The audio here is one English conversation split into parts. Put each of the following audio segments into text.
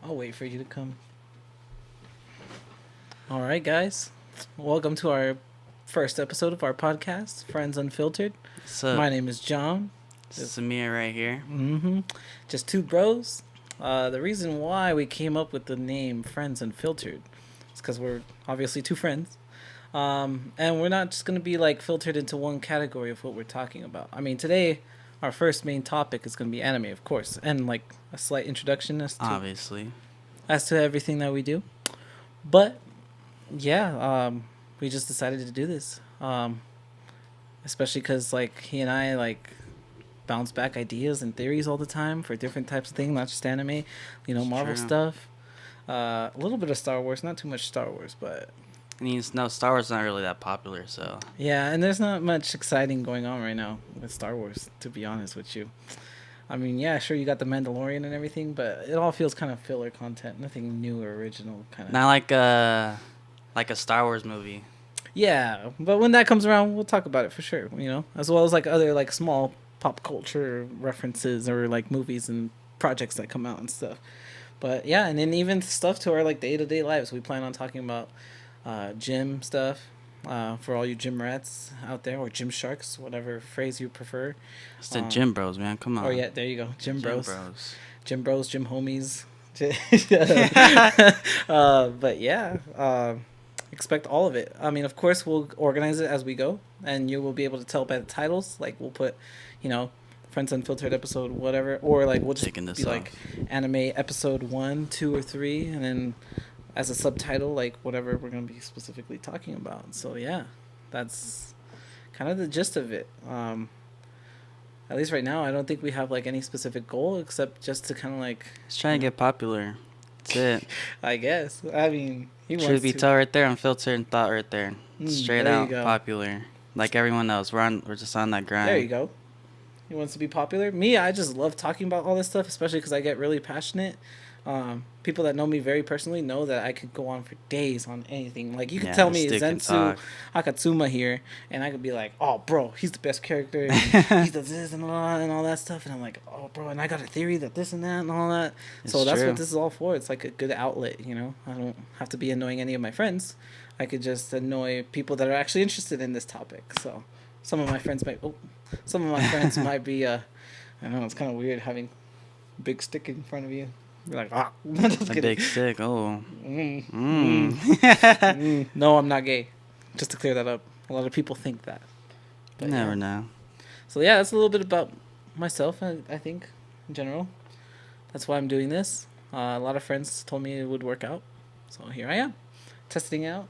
I'll wait for you to come. All right, guys. Welcome to our first episode of our podcast, Friends Unfiltered. What's up? My name is John. Samir right here. Just two bros. The reason why we came up with the name Friends Unfiltered is because we're obviously two friends. And we're not just going to be like filtered into one category of what we're talking about. I mean, today, our first main topic is going to be anime, of course, and like a slight introduction Obviously. as to everything that we do. But yeah, we just decided to do this. Especially because like he and I like bounce back ideas and theories all the time for different types of things, not just anime, Marvel True. stuff. A little bit of Star Wars, not too much Star Wars, but I mean, no, Star Wars is not really that popular, so. yeah, and there's not much exciting going on right now with Star Wars, to be honest with you. I mean, yeah, sure, you got the Mandalorian and everything, but it all feels kind of filler content, nothing new or original, kind of. Not like a Star Wars movie. Yeah, but when that comes around, we'll talk about it for sure. As well as like other like small pop culture references or like movies and projects that come out and stuff. But yeah, and then even stuff to our like day to day lives. We plan on talking about gym stuff for all you gym rats out there, or gym sharks, whatever phrase you prefer. It's the Gym Bros, man. Come on. Oh yeah, there you go, gym bros, Bros. gym bros, gym homies. But yeah, expect all of it. I mean, of course, we'll organize it as we go, and you will be able to tell by the titles. Like, we'll put, you know, Friends Unfiltered episode, whatever, or like we'll just Taking this be like anime episode 1, 2, or 3, and then as a subtitle, like whatever we're gonna be specifically talking about. So yeah, that's kind of the gist of it. At least right now, I don't think we have like any specific goal except just to kind of like, Just trying to get popular. That's it. I guess. I mean, he Truth wants be to. told, right there, unfiltered and thought right there. Straight There you out go. popular. Like everyone else, we're just on that grind. There you go. He wants to be popular. Me, I just love talking about all this stuff, especially because I get really passionate. People that know me very personally know that I could go on for days on anything. Like, you could Yeah, tell me stick and Zensu talk. Akatsuma here, and I could be like, "Oh, bro, he's the best character. And he does this and all that stuff." And I'm like, "Oh, bro, and I got a theory that this and that and all that." So It's that's true. what this is all for. It's like a good outlet, I don't have to be annoying any of my friends. I could just annoy people that are actually interested in this topic. So some of my friends might be. I know it's kind of weird having a big stick in front of you. You're like, ah, just A kidding. big stick. Oh. No, I'm not gay. Just to clear that up. A lot of people think that. You But never yeah. know. So yeah, that's a little bit about myself. I think, in general, that's why I'm doing this. A lot of friends told me it would work out, so here I am, testing out,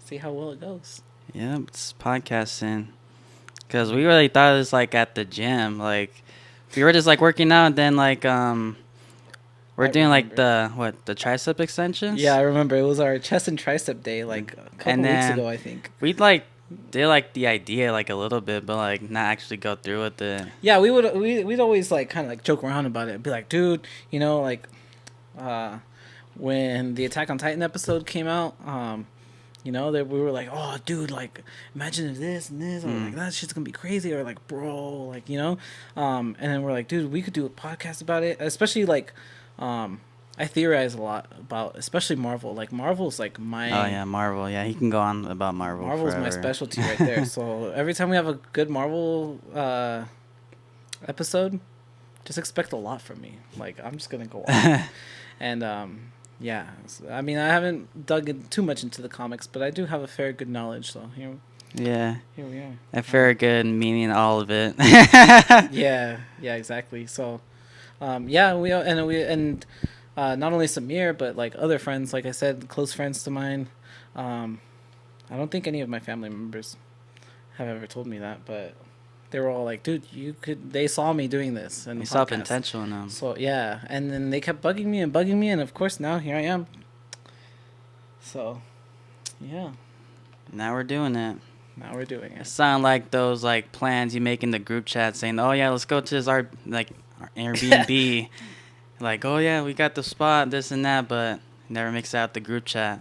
see how well it goes. Yeah, it's podcasting. Because we really thought it was like at the gym. Like, we were just like working out, and then like, we're I doing like remember. the tricep extensions? Yeah, I remember it was our chest and tricep day, like a couple And weeks then ago, I think. we like did like the idea like a little bit, but like not actually go through with it. Yeah, we'd always like kind of like joke around about it, be like, dude, like, uh, when the Attack on Titan episode came out, that we were like, oh, dude, like, imagine if this and this, or like that shit's gonna be crazy, or like, bro, like, and then we're like, dude, we could do a podcast about it, especially like, I theorize a lot about, especially Marvel. Like, Marvel's like my Oh yeah, Marvel. Yeah, he can go on about Marvel Marvel's forever. my specialty right there. So every time we have a good Marvel episode, just expect a lot from me. Like, I'm just gonna go on. And yeah, I mean, I haven't dug in too much into the comics, but I do have a fair good knowledge. So Yeah, here we are. a very good meaning all of it. Yeah, yeah, exactly. So yeah, we not only Samir, but like other friends, like I said, close friends to mine. I don't think any of my family members have ever told me that, but they were all like, "Dude, you could." They saw me doing this and You saw potential in them. So yeah, and then they kept bugging me, and of course now here I am. So, yeah, Now we're doing it. now we're doing It it. sound like those like plans you make in the group chat saying, "Oh yeah, let's go to this our Airbnb." Like, "Oh yeah, we got the spot, this and that," but never makes it out the group chat.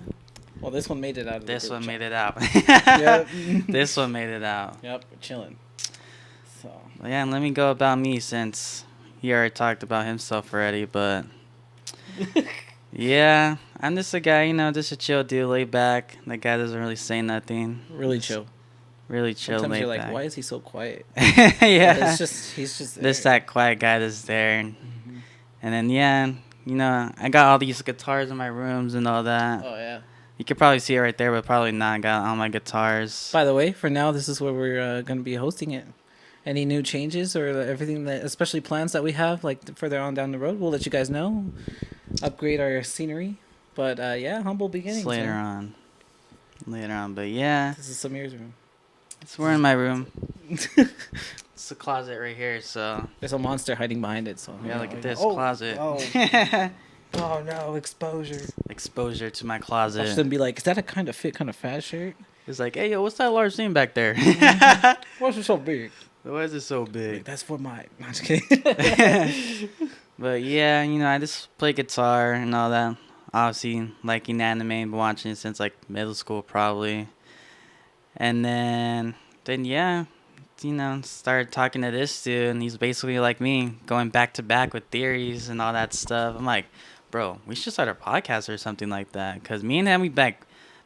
Well, this one made it out of This the one group made chat. it out. Yep. This one made it out. Yep, we're chilling. So Well, yeah, and let me go about me since he already talked about himself already, but Yeah, I'm just a guy, just a chill dude, laid back. That guy doesn't really say nothing. Really Just chill. really chill, Sometimes you're laid like, back. why is he so quiet? But Yeah, it's just he's just just there. that quiet guy that's there. And Mhm. then, yeah, I got all these guitars in my rooms and all that. Oh yeah. You could probably see it right there, but probably not. I got all my guitars. By the way, for now, this is where we're going to be hosting it. Any new changes or everything that, especially plans that we have, like further on down the road, we'll let you guys know. Upgrade our scenery, but yeah, humble beginnings. It's later man. on. Later on, but yeah, This is Samir's room. we're in my room. It's the closet right here, so There's a monster hiding behind it. So yeah, look at this oh, closet. Oh. Oh no, exposure. Exposure to my Watch closet. them be like, is that a kind of fit, kind of fat shirt? It's like, hey, yo, what's that large thing back there? Why's it so big? Why is it so Like, big? that's for my. I'm just kidding. But yeah, I just play guitar and all that. Obviously, liking anime, been watching it since like middle school probably. And then yeah, started talking to this dude, and he's basically like me, going back to back with theories and all that stuff. I'm like, bro, we should start a podcast or something like that, because me and him, we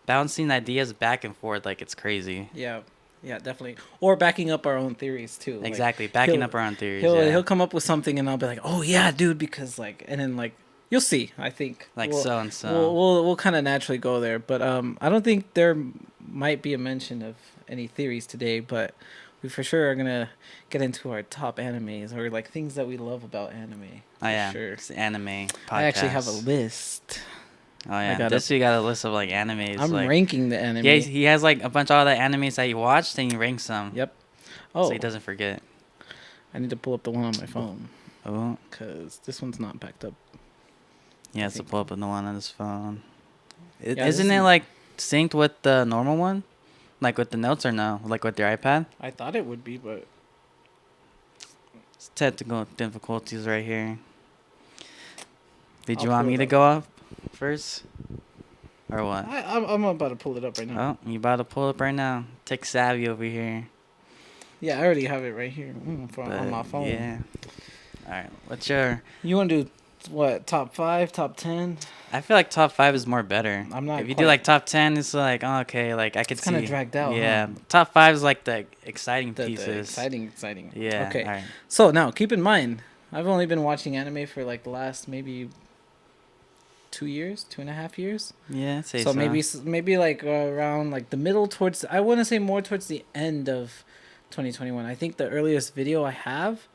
bouncing ideas back and forth like it's crazy. Yeah, definitely. Or backing up our own theories too. Exactly, backing he'll- up our own theories. He'll come up with something, and I'll be like, oh yeah, dude, because like, and then like, you'll see. I think like we'll, so and so. We'll kind of naturally go there, but I don't think there might be a mention of any theories today, but we for sure are gonna get into our top animes or like things that we love about anime. Oh yeah, sure. it's anime podcast. I actually have a list. Oh yeah, gotta- this we got a list of like animes. I'm like, ranking the anime. Yeah, he has like a bunch of all the animes that he watched, and he ranks them. Yep. Oh, So he doesn't forget. I need to pull up the one on my phone Oh. because this one's not backed up. Yeah, it's a think- pull up on the one on his phone. Yeah, Isn't this it is- like synced with the normal one? Like with the notes or no? Like with your iPad? I thought it would be, but It's technical difficulties right here. Did you I'll want pull me it to up. go up first? Or what? I'm about to pull it up right now. Oh, you about to pull up right now. Tech savvy over here. Yeah, I already have it right here on But, my phone. Yeah. Alright, what's your... You want to do what? Top 5, top 10? I feel like top 5 is more better. I'm not If you quite- do like top 10, it's like, oh, okay, like I could It's see. kinda dragged out, Yeah. huh? Top 5 is like the exciting The pieces. exciting. Yeah. Okay. Alright. So now, keep in mind, I've only been watching anime for like the last maybe 2 years, 2.5 years. Yeah, I'd say So so. maybe like around like the middle towards. I want to say more towards the end of 2021. I think the earliest video I have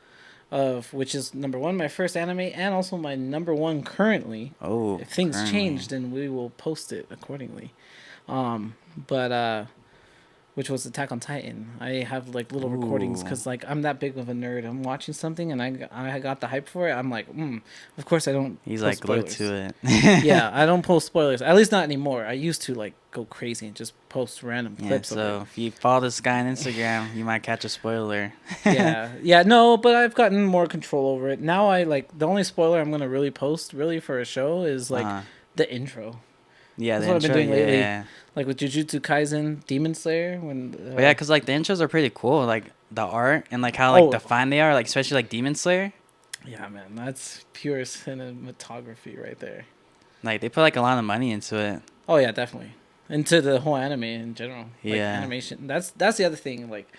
of which is number one my first anime and also my number one currently. Oh. If things currently. change, then we will post it accordingly. But which was Attack on Titan. I have like little recordings Ooh. because like I'm that big of a nerd. I'm watching something and I got the hype for it. I'm like, of course I don't. He's post like glued spoilers. to it. Yeah, I don't post spoilers. At least not anymore. I used to like go crazy and just post random Yeah, clips so of if you follow this guy on Instagram, you might catch a spoiler. it. Yeah, no, but I've gotten more control over it. Now I like the only spoiler I'm gonna really post really for a show is like the intro. Yeah, That's the what I've been intro, doing lately. yeah. Like with Jujutsu Kaisen, Demon Slayer, when But yeah, because like the intros are pretty cool, like the art and like how like Oh. defined they are, like especially like Demon Slayer. yeah, man, that's pure cinematography right there. Like they put like a lot of money into it. Oh yeah, definitely. Into the whole anime in general. Like, Yeah. animation. That's the other thing. Like,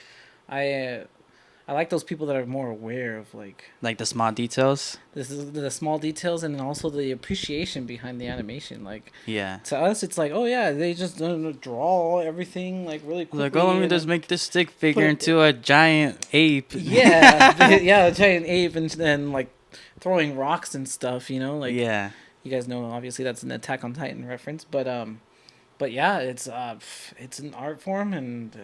I like those people that are more aware of like Like the small details. this is the small details and also the appreciation behind the animation. Like Yeah. to us, it's like, oh yeah, they just draw everything like really quickly. Like, oh, let me and just then- make this stick figure it- into a giant ape. yeah, yeah, a giant ape and then like throwing rocks and stuff. You know, like yeah. you guys know, obviously that's an Attack on Titan reference, but yeah, it's an art form, and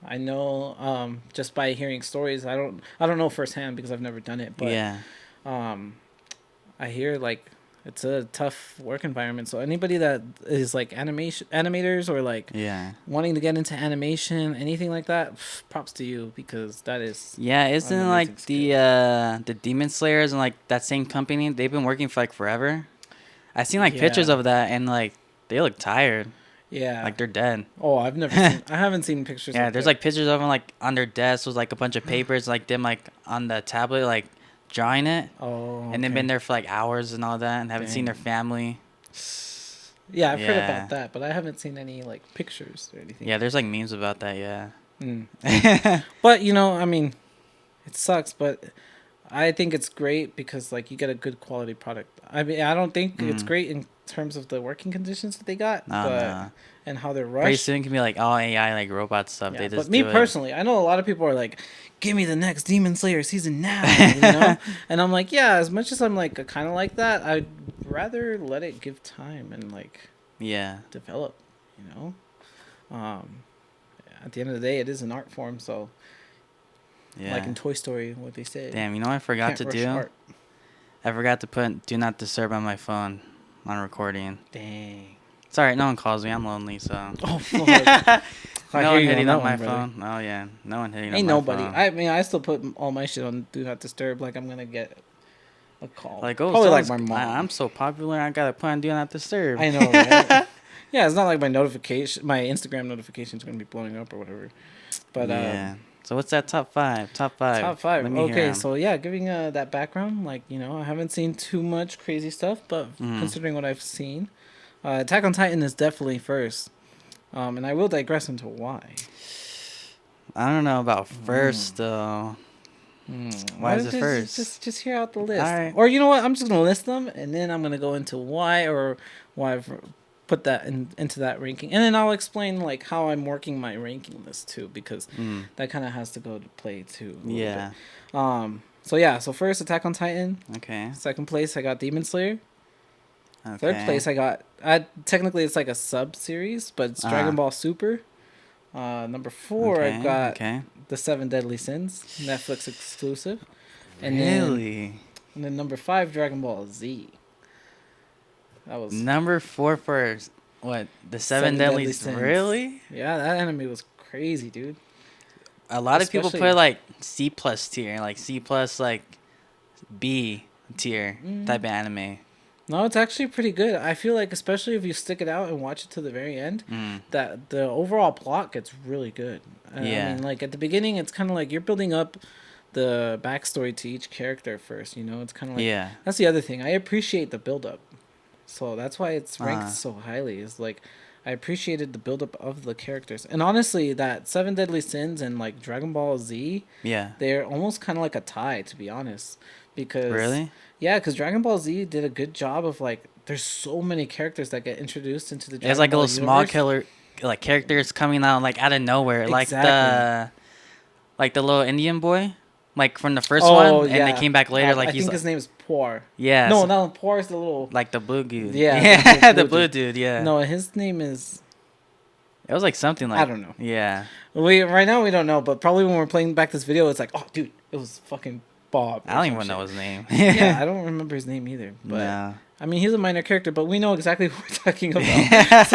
I know just by hearing stories, I don't know firsthand because I've never done it, but Yeah. I hear like it's a tough work environment. So anybody that is like animators or like Yeah. wanting to get into animation, anything like that, props to you because that is Yeah, isn't amazing like the Demon Slayers and like that same company, they've been working for like forever. I seen like pictures Yeah. of that and like they look tired. yeah. Like they're dead. Oh, I haven't seen pictures. Yeah, of there's that. like pictures of them like on their desk with like a bunch of papers, like them like on the tablet, like drawing it, oh, and they've okay. been there for like hours and all that, and haven't seen Dang. their family. Yeah, I've heard Yeah. about that, but I haven't seen any like pictures or anything. Yeah, there's like memes about that. Yeah. Mm. But you know, I mean, it sucks, but I think it's great because like you get a good quality product. I mean, I don't think it's Mm. great in terms of the working conditions that they got, No, but no. and how they're Pretty rushed. soon it can be like all AI, like robot stuff. Yeah, They but just me do it. personally, I know a lot of people are like, "Give me the next Demon Slayer season now," you know. And I'm like, yeah, as much as I'm like kind of like that, I'd rather let it give time and like Yeah. develop, you know. Um, at the end of the day, it is an art form, so Yeah. like in Toy Story, what they say. Damn, you know what I forgot Can't to rush do? art. I forgot to put do not disturb on my phone on recording. Dang. It's alright, no one calls me. I'm lonely, so. Oh fuck. I No hear one you hitting on on that my one, brother. phone. Oh yeah, no one hitting Ain't on my nobody. phone. I mean, I still put all my shit on Do Not Disturb. Like I'm gonna get a call. Like, oh, Probably like someone's- my mom. I'm so popular. I gotta put on do not disturb. I know, right? Yeah, it's not like my notification, my Instagram notification is gonna be blowing up or whatever. But Yeah. So what's that top five? Top five. top five. Let me hear Okay, 'em. so yeah, giving that background, like you know, I haven't seen too much crazy stuff, but Mhm. considering what I've seen, Attack on Titan is definitely first. And I will digress into why. I don't know about first though. Why is it first? Just hear out the list. Alright. Or you know what? I'm just gonna list them, and then I'm gonna go into why or why I've put that into that ranking, and then I'll explain like how I'm working my ranking list too, because Mm. that kind of has to go to play too. a little Yeah. bit. So yeah. So first, Attack on Titan. Okay. Second place, I got Demon Slayer. Okay. Third place, I got. Technically, it's like a sub series, but it's Dragon Ball Super. Number four, okay. I've got Okay. The Seven Deadly Sins, Netflix exclusive. And then, Really? and then number five, Dragon Ball Z. That was Number 4 for what? The Seven Deadly Sins. Really? Yeah, that anime was crazy, dude. A lot of people Especially- put like C plus tier, like C plus like B tier Mm. type of anime. No, it's actually pretty good. I feel like, especially if you stick it out and watch it to the very end, Mm. that the overall plot gets really good. Yeah. I mean, like at the beginning, it's kind of like you're building up the backstory to each character first. You know, it's kind of like Yeah. that's the other thing. I appreciate the build up, so that's why it's ranked Uh-huh. so highly. Is like I appreciated the build up of the characters, and honestly, that Seven Deadly Sins and like Dragon Ball Z, Yeah. they're almost kind of like a tie, to be honest. Because Really? yeah, because Dragon Ball Z did a good job of like. There's so many characters that get introduced into the. There's Dragon like a Ball little small universe. killer, like characters coming out like out of nowhere, Exactly. like the little Indian boy, like from the first Oh, one, and they yeah. came back later. Like I he's think his name is Poor. yeah, No, so- no, Poor is the little. like the blue dude. Yeah, yeah, the the blue blue dude. Yeah, No, his name is. it was like something like I don't know. Yeah, We right now we don't know, but probably when we're playing back this video, it's like, oh, dude, it was fucking Bob. I don't even know his name. Yeah, I don't remember his name either. But No. I mean, he's a minor character, but we know exactly who we're talking about.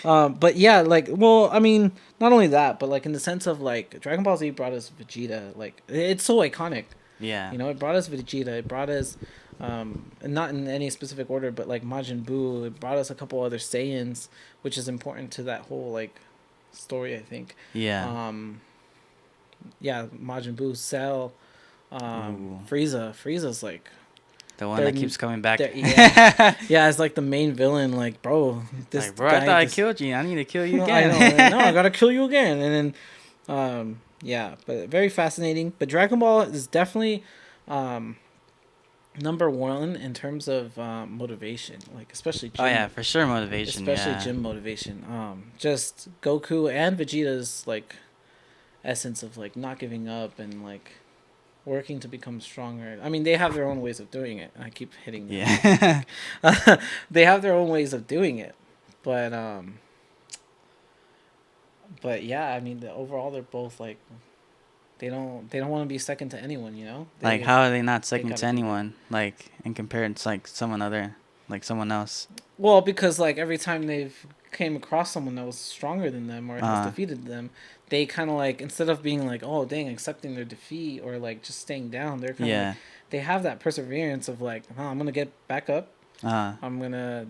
So, but yeah, like, well, I mean, not only that, but like in the sense of like Dragon Ball Z brought us Vegeta. Like, it's so iconic. Yeah, You know, it brought us Vegeta. It brought us, not in any specific order, but like Majin Buu. It brought us a couple other Saiyans, which is important to that whole like story, I think. yeah, Yeah, Majin Buu, Cell, Ooh. Frieza. Frieza's like, the one they're- that keeps coming back. yeah, yeah, it's like the main villain. Like, bro, this Like, bro, I guy thought I just- killed you. I need to kill you I again. know. Like, no, I gotta kill you again. And then, yeah, but very fascinating. But Dragon Ball is definitely number one in terms of motivation. Like, especially Oh gym, yeah, for sure motivation. especially yeah. gym motivation. Just Goku and Vegeta's like essence of like not giving up and like working to become stronger. I mean, they have their own ways of doing it. I keep hitting them. Yeah. They have their own ways of doing it, but yeah, I mean, overall they're both like they don't want to be second to anyone, you know. Like, how are they not second gotta to do anyone? Like, in compared to like someone else. Well, because like every time they've came across someone that was stronger than them or has Uh-huh. defeated them, they kind of like, instead of being like, oh dang, accepting their defeat or like just staying down, they're kind of Yeah. like, they have that perseverance of like, oh, I'm gonna get back up. Uh,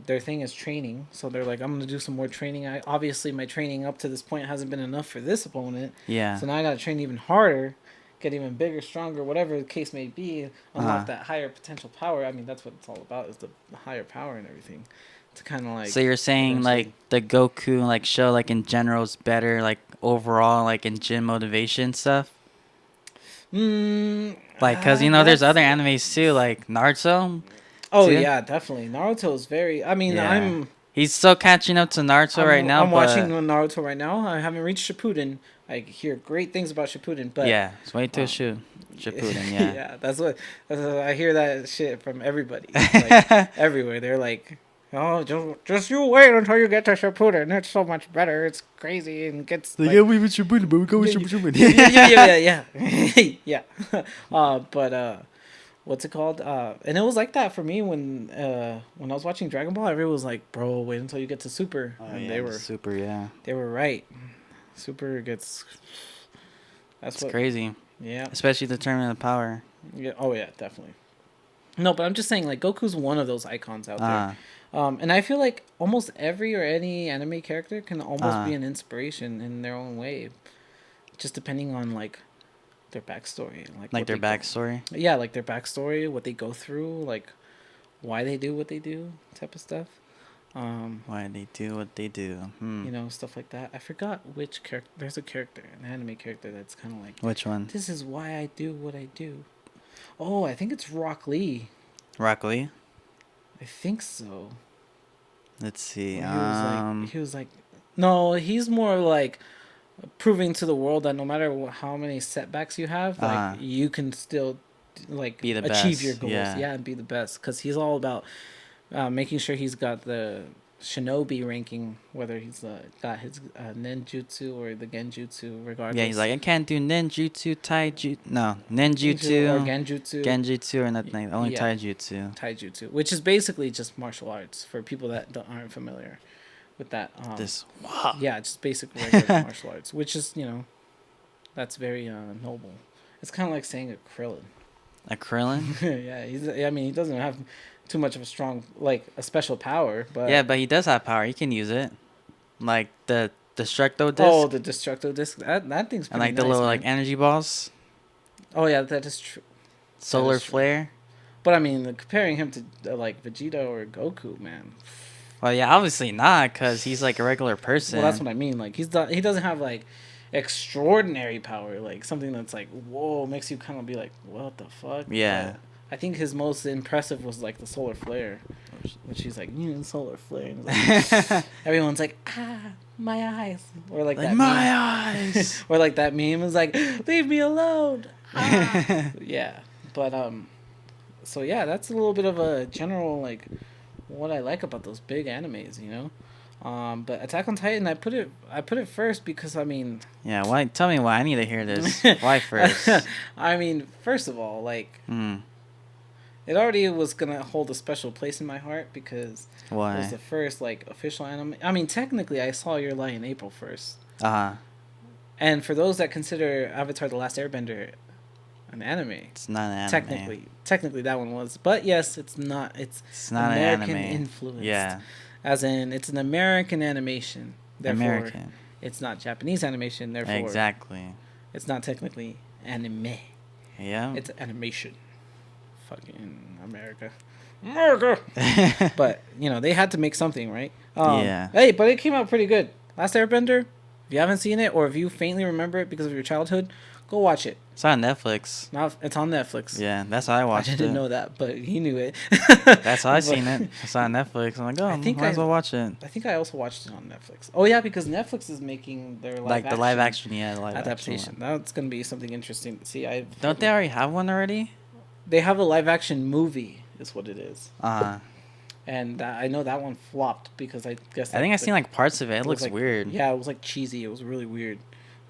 Their thing is training, so they're like, I'm gonna do some more training. Obviously my training up to this point hasn't been enough for this opponent, yeah. so now I gotta train even harder, get even bigger, stronger, whatever the case may be, unlock Uh, that higher potential power. I mean, that's what it's all about, is the higher power and everything. To kind of like so you're saying like eventually. the Goku like show like in general is better like overall like in gym motivation stuff? Like, cause there's That's. other animes too, like Naruto Oh too. yeah, definitely. Naruto is very. I mean, Yeah, he's still catching up to Naruto right now, I'm watching but Naruto right now. I haven't reached Shippuden. I hear great things about Shippuden, but yeah, it's way too um, Shippuden. Yeah. yeah, that's what I hear that shit from everybody, like everywhere. They're like, "Oh, just you wait until you get to Shippuden. It's so much better. It's crazy and gets Like, like." yeah, we with Shippuden, but we go with Yeah, Shippuden. yeah. But what's it called? And it was like that for me when I was watching Dragon Ball. Everyone was like, "Bro, wait until you get to Super," Oh and yeah, super. Yeah, they were right. Super gets. That's it's what. crazy, Yeah. especially the tournament of power. Yeah. Oh yeah, definitely. No, but I'm just saying, like, Goku's one of those icons out there. Uh, And I feel like almost every or any anime character can almost uh, be an inspiration in their own way, just depending on like their backstory, like what their they go. backstory. Yeah, like their backstory, what they go through, like why they do what they do, type of stuff. Why they do what they do. You know, stuff like that. I forgot which character. There's a character, an anime character that's kind of like, Which one? this is why I do what I do. Oh, I think it's Rock Lee. Rock Lee. I think so. Let's see. He was like, no, he's more like proving to the world that no matter how many setbacks you have, like you can still like be the achieve best. your goals. Yeah. And be the best, because he's all about making sure he's got the shinobi ranking, whether he's got his ninjutsu or the genjutsu, regardless. Yeah, he's like, I can't do ninjutsu, taijutsu, no, Ninjutsu or ninjutsu, genjutsu, genjutsu, or nothing. Only yeah. taijutsu. Taijutsu, which is basically just martial arts for people that aren't familiar with that. Yeah, just basic regular martial arts, which is, that's very noble. It's kind of like saying a Krillin. A Krillin? Yeah, I mean, he doesn't have too much of a strong, like, a special power, but Yeah, but he does have power. He can use it. Like the Destructo disc. oh, the Destructo disc, that thing's pretty and like the nice, little man. like energy balls. Oh yeah, that is true. Solar is true. flare. But I mean, comparing him to like Vegeta or Goku, man. Well, yeah, obviously not, cause he's like a regular person. Well, that's what I mean. Like he doesn't have like extraordinary power, like something that's like, whoa, makes you kind of be like, what the fuck? Yeah. But I think his most impressive was like the solar flare, which he's like, solar flare. And like, everyone's like, my eyes, or like that. My meme. eyes. Or like that meme is like, leave me alone. Yeah, but so yeah, that's a little bit of a general like what I like about those big animes, But Attack on Titan, I put it first because I mean. Yeah, why? Tell me why. I need to hear this. Why first? I mean, first of all, like. It already was gonna hold a special place in my heart because it was the first like official anime. I mean, technically, I saw Your Lie in April 1st. And for those that consider Avatar: The Last Airbender an anime, it's not an anime. Technically, that one was. But yes, it's not. It's not American an anime. Influenced. Yeah. As in, it's an American animation. Therefore, American. It's not Japanese animation. Therefore, exactly. It's not technically anime. Yeah. It's animation. Fucking America. But they had to make something, right? Yeah. Hey, but it came out pretty good. Last Airbender. If you haven't seen it, or if you faintly remember it because of your childhood, go watch it. It's on Netflix. Now it's on Netflix. Yeah, that's how I watched it. I didn't know that, but he knew it. That's how I seen it. It's on Netflix. I'm like, might as well watch it. I think I also watched it on Netflix. Oh yeah, because Netflix is making their live the live action, adaptation. That's gonna be something interesting to see. Don't they already have one already? They have a live action movie, is what it is. And I know that one flopped because I guess. I think I've seen like parts of it. It looks weird. Yeah, it was like cheesy. It was really weird,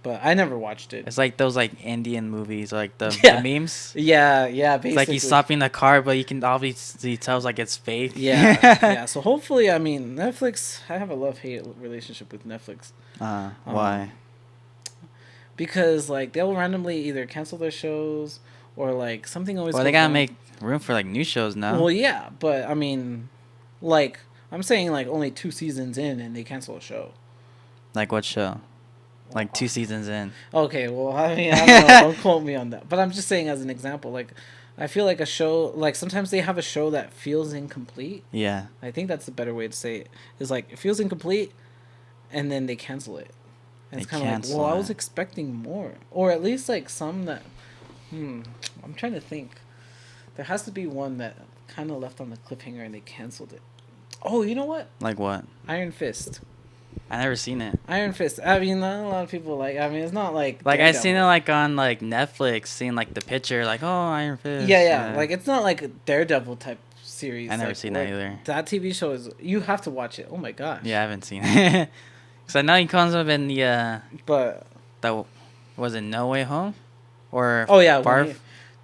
but I never watched it. It's like those like Indian movies, like the memes. Yeah, basically. It's like he's stopping the car, but you can obviously tell like it's fake. Yeah. So hopefully, I mean, Netflix. I have a love-hate relationship with Netflix. Why? Because like they'll randomly either cancel their shows or like something always. Well, they gotta make room for like new shows now. Well, yeah, but I mean, like I'm saying, like only 2 seasons in and they cancel a show. Like what show? like 2 seasons in. Okay, well, I mean, I don't know. Don't quote me on that. But I'm just saying as an example, like, I feel like a show, like, sometimes they have a show that feels incomplete. Yeah. I think that's the better way to say it. Is like, it feels incomplete, and then they cancel it. And it's They kind of like, cancel well, I was it. expecting more. Or at least, like, some that, I'm trying to think. There has to be one that kind of left on the cliffhanger and they canceled it. Oh, you know what? Like what? Iron Fist. I never seen it. Iron Fist. I mean, not a lot of people like. I mean, it's not like. Like I seen it Daredevil. like on like Netflix, seeing like the picture, like oh Iron Fist. Yeah. Like it's not like a Daredevil type series. I never like, seen that either. That TV show is. You have to watch it. Oh my gosh. Yeah, I haven't seen it. Cause I know he comes up in the But. that was it No Way Home, or Oh yeah. Far.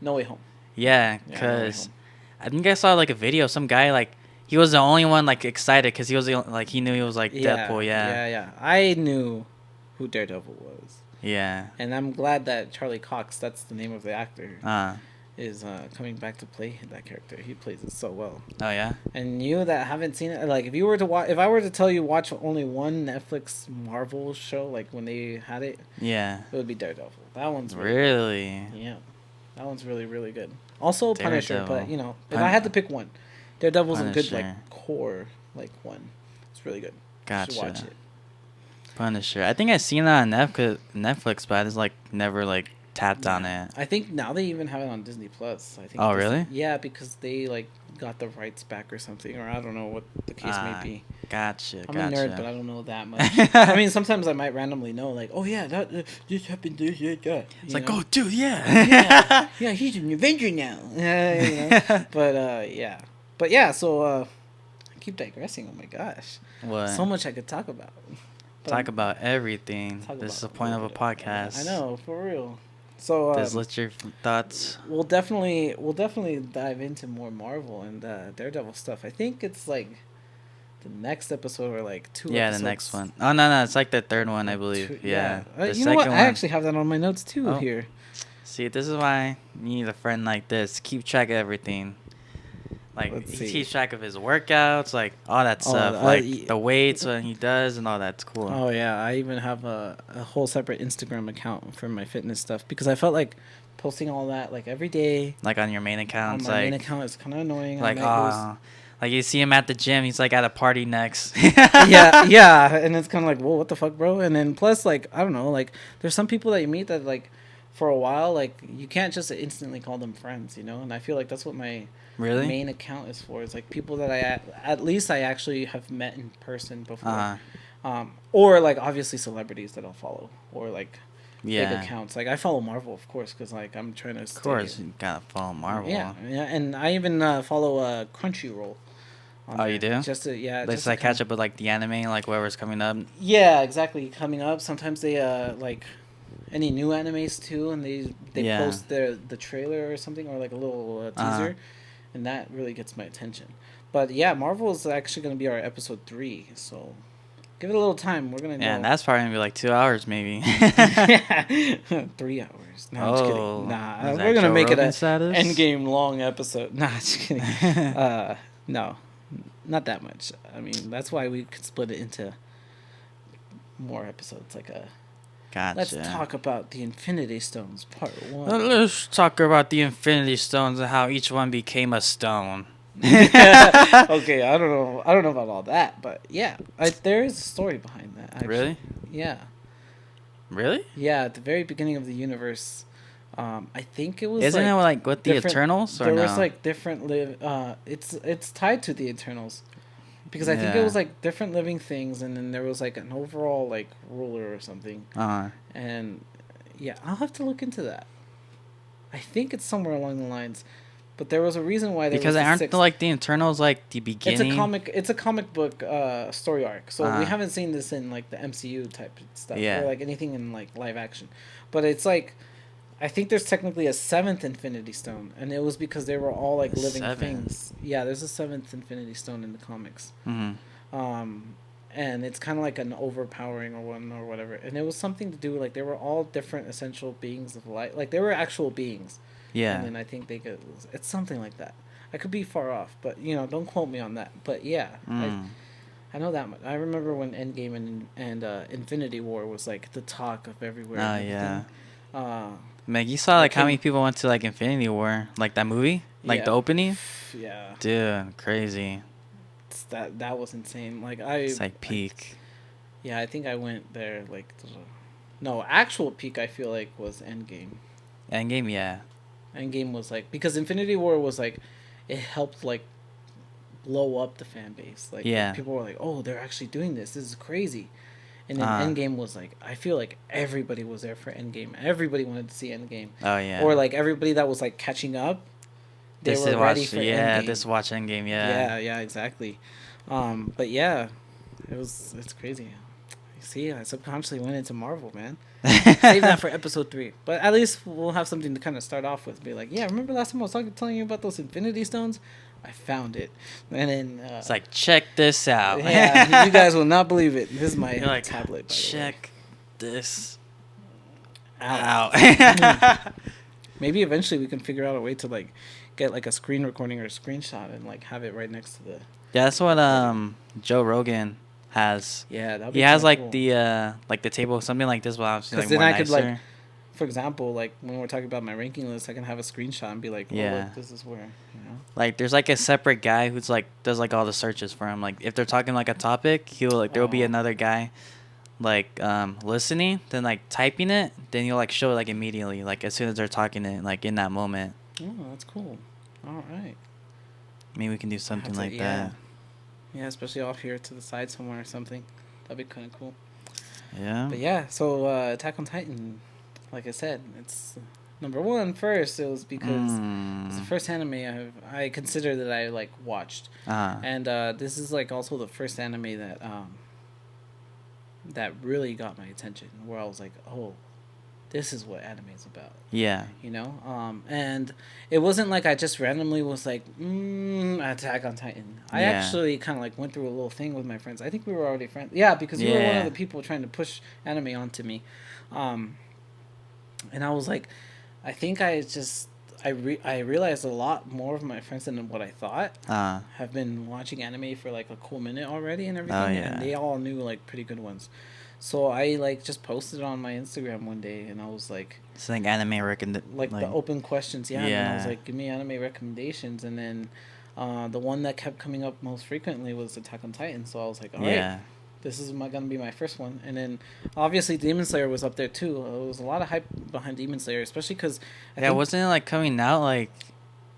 No Way Home. Yeah, Yeah, No Way cause Home. I think I saw like a video. Some guy like he was the only one like excited because he was like he knew he was like Deadpool. Yeah. I knew who Daredevil was, Yeah. and I'm glad that Charlie Cox, that's the name of the actor, Oh is coming back to play that character. He plays it so well. yeah. And you that haven't seen it, like if you were to watch, if I were to tell you watch only one Netflix Marvel show, like when they had it, Yeah. it would be Daredevil. That one's Really. yeah, that one's really really good. Also Punisher, Daredevil. but you know, if I had to pick one, Daredevil's a good like Punisher. core like one. It's really good. You Gotcha. should watch it. Punisher. I think I seen that on Netflix, but I just like never like tapped on it. I think now they even have it on Disney Plus. I think. Oh, Disney- really? Yeah, because they like got the rights back or something, or I don't know what the case may be. Gotcha. I'm Gotcha. a nerd, but I don't know that much. I mean, sometimes I might randomly know, like, oh yeah, that this happened, this, that. It's like, oh, dude, yeah, yeah, he's an Avenger now. You know? But yeah. So I keep digressing. Oh my gosh, What? so much I could talk about. But Talk about everything. talk This is the about point of a little bit. podcast. I know, for real. So Just let your thoughts. we'll definitely dive into more Marvel and Daredevil stuff. I think it's like the next episode or like two. Yeah, episodes. the next one. Oh no, it's like the third one, I believe. Yeah. The You know what? second I one. actually have that on my notes too Oh. here. See, this is why you need a friend like this. Keep track of everything. Like Let's he see. keeps track of his workouts, like all that Oh, stuff, like the weights when he does and all that's cool. Oh yeah, I even have a whole separate Instagram account for my fitness stuff because I felt like posting all that like every day Like on your main on account, my main account is kind of annoying. like I might lose- like you see him at the gym, he's like at a party next. yeah, and it's kind of like, whoa, what the fuck, bro? And then plus, like, I don't know, like, there's some people that you meet that like, for a while, like, you can't just instantly call them friends, you know? And I feel like that's what my Really? main account is for. It's like people that at least I actually have met in person before, or like obviously celebrities that I'll follow, or like big Yeah. accounts. Like I follow Marvel, of course, because like I'm trying to. Of course, you gotta follow Marvel. Yeah, and I even follow Crunchyroll. on Oh, you there, do? Just to Let's to like kinda- catch up with like the anime, like whatever's coming up. Yeah, exactly. Coming up, sometimes they like any new animes too, and they Yeah. post the trailer or something or like a little teaser, and that really gets my attention. But yeah, Marvel is actually going to be our episode 3, so give it a little time. We're gonna. Yeah, and that's probably gonna be like 2 hours maybe. 3 hours. No, I'm just Oh, kidding. Nah, is that we're gonna Joe make it Rogan a status? end game long episode. Nah, just kidding. No, not that much. I mean, that's why we could split it into more episodes. Like Gotcha. let's talk about the Infinity Stones, part 1. Let's talk about the Infinity Stones and how each one became a stone. Okay, I don't know about all that, but yeah, there is a story behind that. Actually. Really? Yeah. Really? Yeah, at the very beginning of the universe, I think it was. Isn't like it like with the different- Eternals or there no? was like different it's tied to the Eternals, because I think it Yeah. was like different living things, and then there was like an overall like ruler or something, and yeah, I'll have to look into that. I think it's somewhere along the lines, but there was a reason why there because was the aren't sixth. like the Eternals like the beginning? It's a comic book story arc. So Uh-huh. we haven't seen this in like the MCU type stuff Yeah. or like anything in like live action. But it's like I think there's technically a 7th Infinity Stone, and it was because they were all like A living 7th? things. Yeah, there's a 7th Infinity Stone in the comics. Mhm. And it's kind of like an overpowering or one or whatever. And it was something to do like they were all different essential beings of light. Like they were actual beings. Yeah. And then I think they could. It's something like that. I could be far off, but you know, don't quote me on that. But yeah, Mm. I I know that much. I remember when Endgame and Infinity War was like the talk of everywhere Oh and yeah. everything. Uh, Meg, you saw that like how came. many people went to like Infinity War, like that movie, like the Yeah, opening. yeah. Dude, crazy. That was insane. Like It's like I peak. yeah, I think I went there like no actual peak. I feel like was Endgame. Endgame, yeah. Endgame was like because Infinity War was like it helped like blow up the fan base. Like Yeah. people were like, oh, they're actually doing this. This is crazy. And then Uh. Endgame was like I feel like everybody was there for Endgame. Everybody wanted to see Endgame, Oh yeah. or like everybody that was like catching up, they This were is ready watch. for Yeah. Endgame. This watch Endgame. Yeah. Yeah, yeah, exactly. But yeah, it's crazy. See, I subconsciously went into Marvel, man. Save that for episode 3. But at least we'll have something to kind of start off with. Be like, yeah, remember last time I was telling you about those Infinity Stones? I found it, and then It's like check this out. yeah, you guys will not believe it. This is my You're like tablet, by check this the way. out. Maybe eventually we can figure out a way to like get like a screen recording or a screenshot and like have it right next to the. Yeah, that's what Joe Rogan has. Yeah, that'd He be has kind of like cool. the table something like this, but obviously Because like then more I could like, nicer. for example, like when we're talking about my ranking list, I can have a screenshot and be like, oh, Yeah. look, this is where, you know. Like there's like a separate guy who's like does like all the searches for him. Like if they're talking like a topic, he'll like there'll be Oh. another guy like listening, then like typing it, then you'll like show it like immediately, like as soon as they're talking it, like in that moment. Oh, that's cool. All right. Maybe we can do something like yeah. Yeah, especially off here to the side somewhere or something. That'd be kind of cool. that. Yeah. But yeah, so Attack on Titan, like I said, it's number one first. It was because it's the first anime I consider that I like watched, and this is like also the first anime that really got my attention. Where I was like, oh, this is what anime is about. Yeah. You know, and it wasn't like I just randomly was like, Attack on Titan. I Yeah. actually kind of like went through a little thing with my friends. I think we were already friends. Yeah, because you were one of the people trying to push anime onto me, and I was like, I think I realized a lot more of my friends than what I thought. Have been watching anime for like a cool minute already and everything, Oh, yeah. and they all knew like pretty good ones. So I like just posted on my Instagram one day, and I was like, It's like anime like the open questions, yeah. And I was Yeah. like, give me anime recommendations, and then the one that kept coming up most frequently was Attack on Titan. So I was like, all right, Yeah. this is gonna be my first one. And then obviously Demon Slayer was up there too. There was a lot of hype behind Demon Slayer, especially because Yeah, wasn't it like coming out like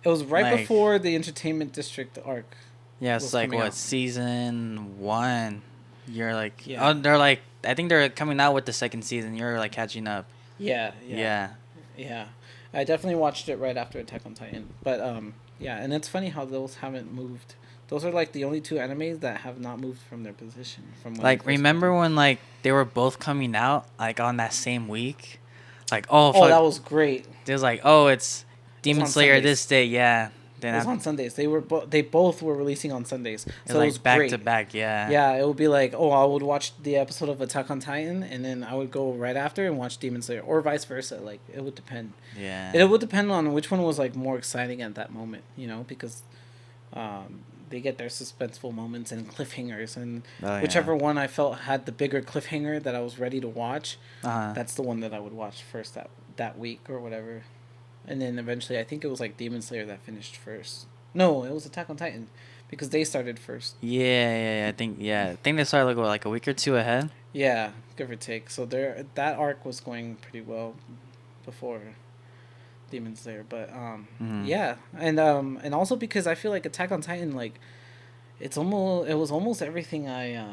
it was right like- before the Entertainment District arc. yeah, was it's like coming what out. season 1? You're like Yeah. oh they're like I think they're coming out with the second season. You're like catching up. Yeah. Yeah. I definitely watched it right after Attack on Titan. But yeah, and it's funny how those haven't moved. Those are like the only two animes that have not moved from their position from when Like they first remember came. when like they were both coming out like on that same week? Like oh Oh, fuck. that was great. It was like oh it's Demon on Slayer Sundays. this day, yeah. Then It was on Sundays. They both were releasing on Sundays. it So was it like was back great. to back, yeah. Yeah, it would be like, oh, I would watch the episode of Attack on Titan, and then I would go right after and watch Demon Slayer, or vice versa. Like it would depend. Yeah. It would depend on which one was like more exciting at that moment, you know, because they get their suspenseful moments and cliffhangers, and Oh, whichever one I felt had the bigger cliffhanger that I was ready to watch, Uh-huh. that's the one that I would watch first that week or whatever. And then eventually, I think it was like Demon Slayer that finished first. No, it was Attack on Titan, because they started first. Yeah. I think they started like a week or two ahead. Yeah, give or take. So that arc was going pretty well before Demon Slayer, but yeah, and also because I feel like Attack on Titan, like it was almost everything I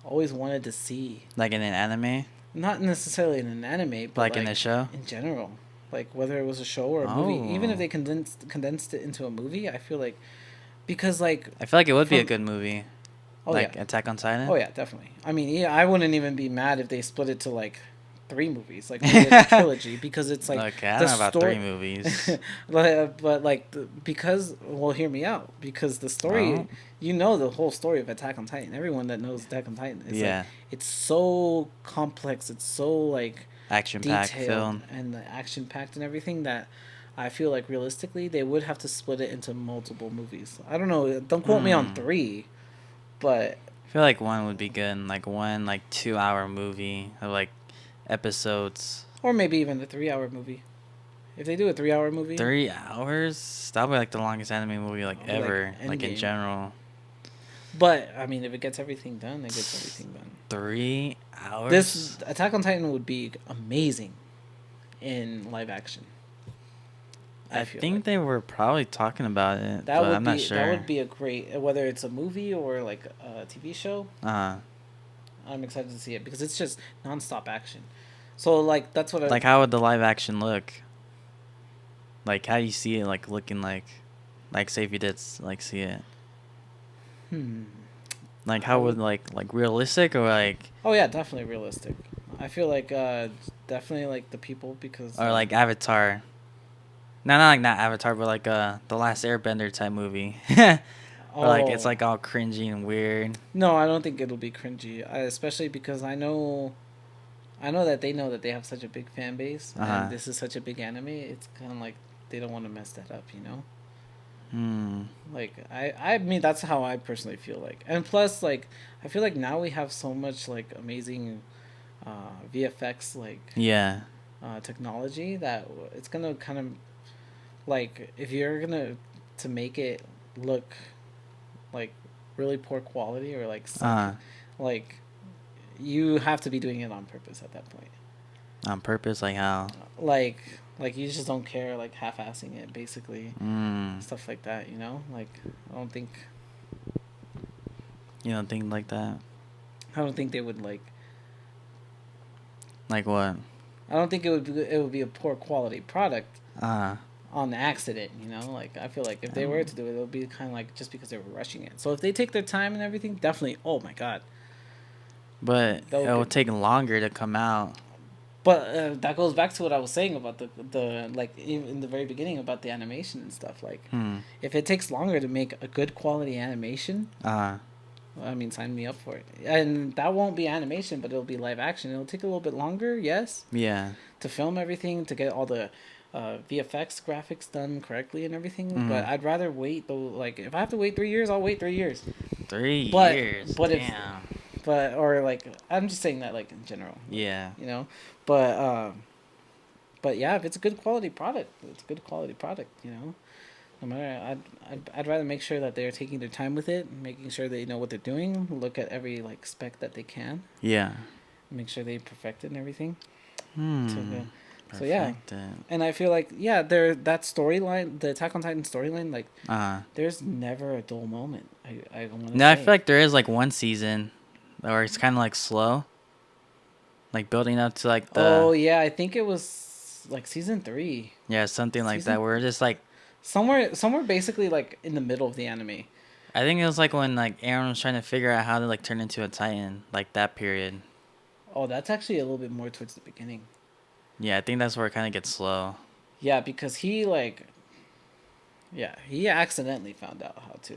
always wanted to see. Like in an anime, Not necessarily in an anime, but like in a show. in general. Like whether it was a show or a movie, even if Oh. they condensed it into a movie, I feel like because like I feel like it would be a From- good movie. oh like yeah, Attack on Titan. oh yeah, definitely. I mean, yeah, I wouldn't even be mad if they split it to like 3 movies, like they did a trilogy, because it's like okay, I the don't know about story- 3 movies. but like because well, hear me out, because the story, Oh. you know, the whole story of Attack on Titan. Everyone that knows Attack on Titan, it's Yeah. like, it's so complex. It's so like Action packed detailed film. and action packed and everything that I feel like realistically they would have to split it into multiple movies. I don't know. Don't quote me on 3, but I feel like one would be good. Like one like 2 hour movie of like episodes. Or maybe even the 3 hour movie. If they do a 3 hour movie, 3 hours? That'll be like the longest anime movie like I'll be like ever. Like in Endgame. general. But I mean, if it gets everything done, it gets everything done. 3 hours? This Attack on Titan would be amazing in live action. I think they were probably talking about it, that but would I'm be not sure. that would be a great, whether it's a movie or like a TV show. Uh I'm excited to see it because it's just nonstop action. So like that's what like how would the live action look? Like how do you see it like looking like say if you did like see it. Like how would like realistic or like Oh yeah, definitely realistic. I feel like definitely like the people because or like Avatar. No, not Avatar, but like the Last Airbender type movie. Or like it's like all cringy and weird. No, I don't think it'll be cringy, especially because I know that they have such a big fan base and this is such a big anime. It's kind of like they don't want to mess that up, you know. Like I mean that's how I personally feel like, and plus like I feel like now we have so much like amazing VFX like technology that it's gonna kind of like if you're gonna to make it look like really poor quality or like suck, like you have to be doing it on purpose at that point. On purpose, like how? Like you just don't care, like half-assing it, basically, stuff like that. You know, like I don't think. You don't think like that? I don't think they would like. Like what? I don't think it would be a poor quality product. On accident, you know, like I feel like if they were to do it, it would be kind of like just because they were rushing it. So if they take their time and everything, definitely. Oh my god. But it would take longer to come out. But that goes back to what I was saying about the like in the very beginning about the animation and stuff. Like, if it takes longer to make a good quality animation, I mean, sign me up for it. And that won't be animation, but it'll be live action. It'll take a little bit longer, yes. Yeah. To film everything, to get all the VFX graphics done correctly and everything. But I'd rather wait though. Like, if I have to wait 3 years, I'll wait 3 years. 3 years. But damn. Or like I'm just saying that like in general. Yeah. You know, but yeah, if it's a good quality product, it's a good quality product. You know, no matter I'd rather make sure that they're taking their time with it, making sure they know what they're doing, look at every like spec that they can. Yeah. Make sure they perfect it and everything. So yeah, and I feel like that storyline, the Attack on Titan storyline, like there's never a dull moment. I feel like there is like one season, or it's kind of like slow, like building up to like the. Oh yeah, I think it was like season 3. Yeah, something like that. Where just like somewhere basically like in the middle of the anime. I think it was like when like Aaron was trying to figure out how to like turn into a Titan, like that period. Oh, that's actually a little bit more towards the beginning. Yeah, I think that's where it kind of gets slow. Yeah, because he accidentally found out how to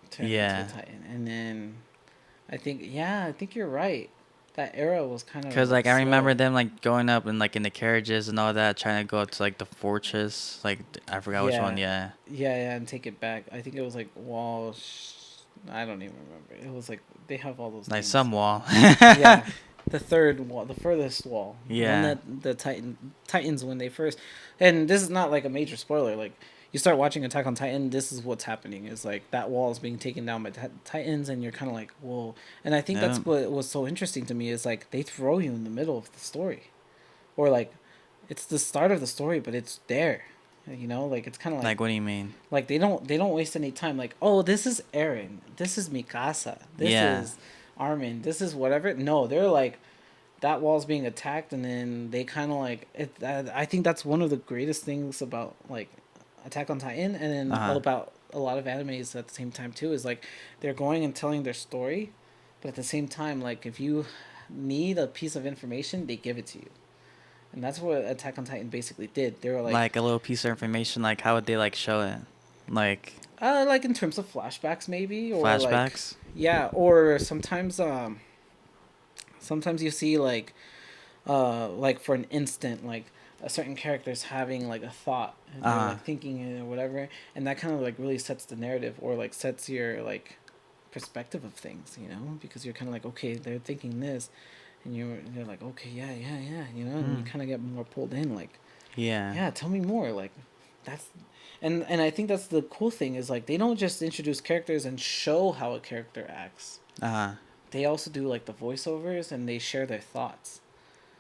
turn into a Titan, and then I think you're right. That era was kind of because like I remember them like going up and like in the carriages and all that, trying to go up to like the fortress. Like I forgot which one. Yeah, and take it back. I think it was like wall. I don't even remember. It was like they have all those. Like names. some wall. Yeah. The third wall, the furthest wall. Yeah. The Titans when they first, and this is not like a major spoiler. Like you start watching Attack on Titan, this is what's happening. Is like that wall is being taken down by Titans, and you're kind of like, whoa. And I think that's what was so interesting to me is like they throw you in the middle of the story, or like it's the start of the story, but it's there. You know, like it's kind of like what do you mean? Like they don't waste any time. Like, oh, this is Eren, this is Mikasa, this is Armin, this is whatever. No, they're like that wall's being attacked, and then they kind of like it. I think that's one of the greatest things about like Attack on Titan, and then about a lot of animes at the same time too. Is like they're going and telling their story, but at the same time, like if you need a piece of information, they give it to you, and that's what Attack on Titan basically did. They were like a little piece of information. Like how would they like show it? Like in terms of flashbacks, maybe, or flashbacks. Or sometimes you see like for an instant like a certain character's having like a thought and they're like thinking it or whatever, and that kind of like really sets the narrative or like sets your like perspective of things, you know, because you're kind of like, okay, they're thinking this, and you're like, okay, yeah, you know, and you kind of get more pulled in, like, Yeah. yeah, tell me more, like, that's, and I think that's the cool thing is like they don't just introduce characters and show how a character acts. Uh-huh. They also do like the voiceovers and they share their thoughts.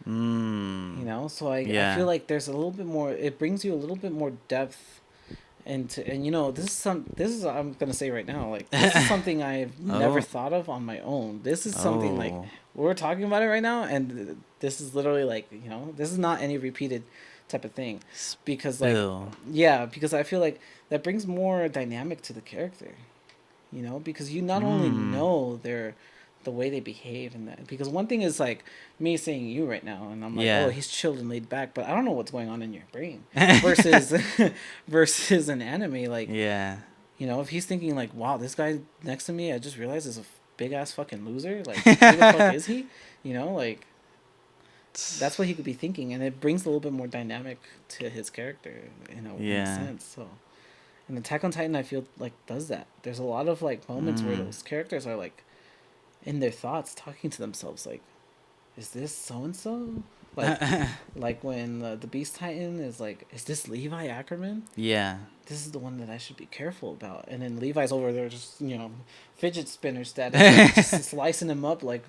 You Mm. know, so I Yeah. feel like there's a little bit more. It brings you a little bit more depth into, and you know, this is I'm gonna say right now, like this is something I've never Oh. thought of on my own. This is something like Oh. we're talking about it right now, and this is literally like, you know, this is not any repeated type of thing, because like, Spill. yeah, because I feel like that brings more dynamic to the character, you know, because you not only Hmm. know their the way they behave and that, because one thing is like me saying you right now and I'm like, oh, Yeah. he's chilled and laid back, but I don't know what's going on in your brain versus versus an anime, like, Yeah. you know, if he's thinking like, wow, this guy next to me I just realized is a big ass fucking loser, like who the fuck is he, you know, like that's what he could be thinking, and it brings a little bit more dynamic to his character, you know, in a Yeah. sense. So and Attack on Titan, I feel like does that. There's a lot of like moments where Mm. those characters are like in their thoughts, talking to themselves, like, "Is this so and so?" Like when the Beast Titan is like, "Is this Levi Ackerman? Yeah. This is the one that I should be careful about." And then Levi's over there, just, you know, fidget spinner status, like, just slicing him up like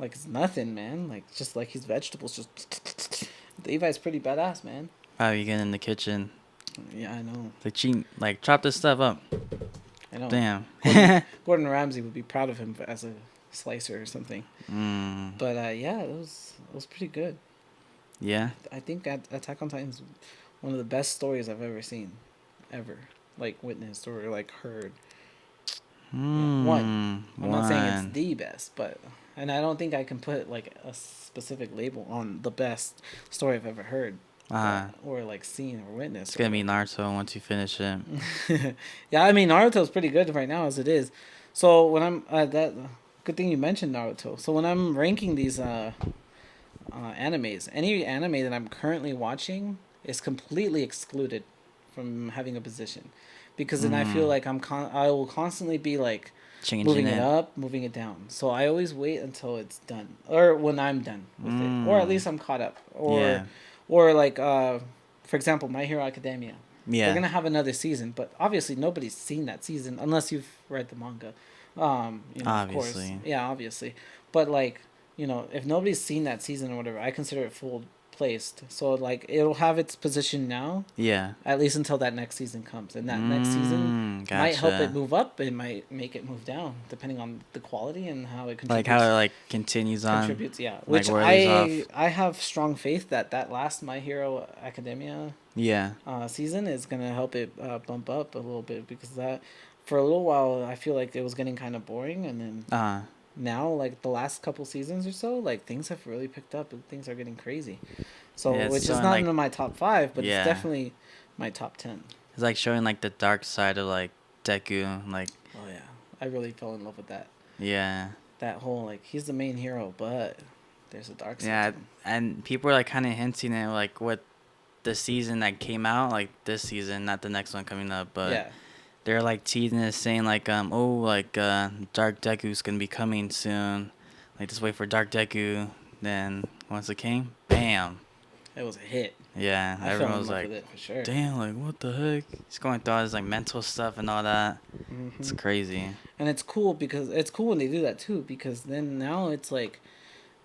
it's nothing, man. Like just like he's vegetables. Just Levi's pretty badass, man. How you get in the kitchen? Yeah, I know. Like cheat, like chop this stuff up. I know. Damn. Gordon Ramsay would be proud of him as a slicer or something. Mm. But yeah, it was pretty good. Yeah. I think Attack on Titan is one of the best stories I've ever seen, ever, like witnessed or like heard. Yeah, one. I'm not saying it's One. the best, but and I don't think I can put like a specific label on the best story I've ever heard, or like seen or witnessed. It's gonna be Naruto once you finish it. Yeah, I mean Naruto's pretty good right now as it is. So when I'm that good thing you mentioned Naruto. So when I'm ranking these animes, any anime that I'm currently watching is completely excluded from having a position, because then I feel like I will constantly be like Changing moving it. it up, moving it down. So I always wait until it's done, or when I'm done with it, or at least I'm caught up, Yeah. or like for example, My Hero Academia. They're Yeah. gonna have another season, but obviously nobody's seen that season unless you've read the manga. You know, Obviously. of course, yeah, obviously. But like, you know, if nobody's seen that season or whatever, I consider it full placed. So like, it'll have its position now, Yeah. at least until that next season comes, and that next season Gotcha. might help it move up. It might make it move down, depending on the quality and how it Like contributes. how it like continues on. Contributes, yeah. like Which where it leaves I have strong faith that that last My Hero Academia Yeah. season is gonna help it bump up a little bit, because that for a little while I feel like it was getting kind of boring, and then now like the last couple seasons or so, like things have really picked up and things are getting crazy. So Yeah, it's which is showing, not like- in my top 5, but Yeah. it's definitely my top 10. It's like showing like the dark side of like Deku. Like Oh yeah, I really fell in love with that. yeah. That whole like he's the main hero, but there's a dark side. Yeah, to him. and people are like kind of hinting at like what the season that came out, like this season, not the next one coming up, but Yeah. they're like teasing it, saying like Dark Deku's gonna be coming soon, like just wait for Dark Deku. Then once it came, bam, It was a hit. yeah, I fell everyone in was love like, with it for sure. damn, like what the heck? He's going through all his like mental stuff and all that. It's Mhm. crazy. And it's cool because it's cool when they do that too, because then now it's like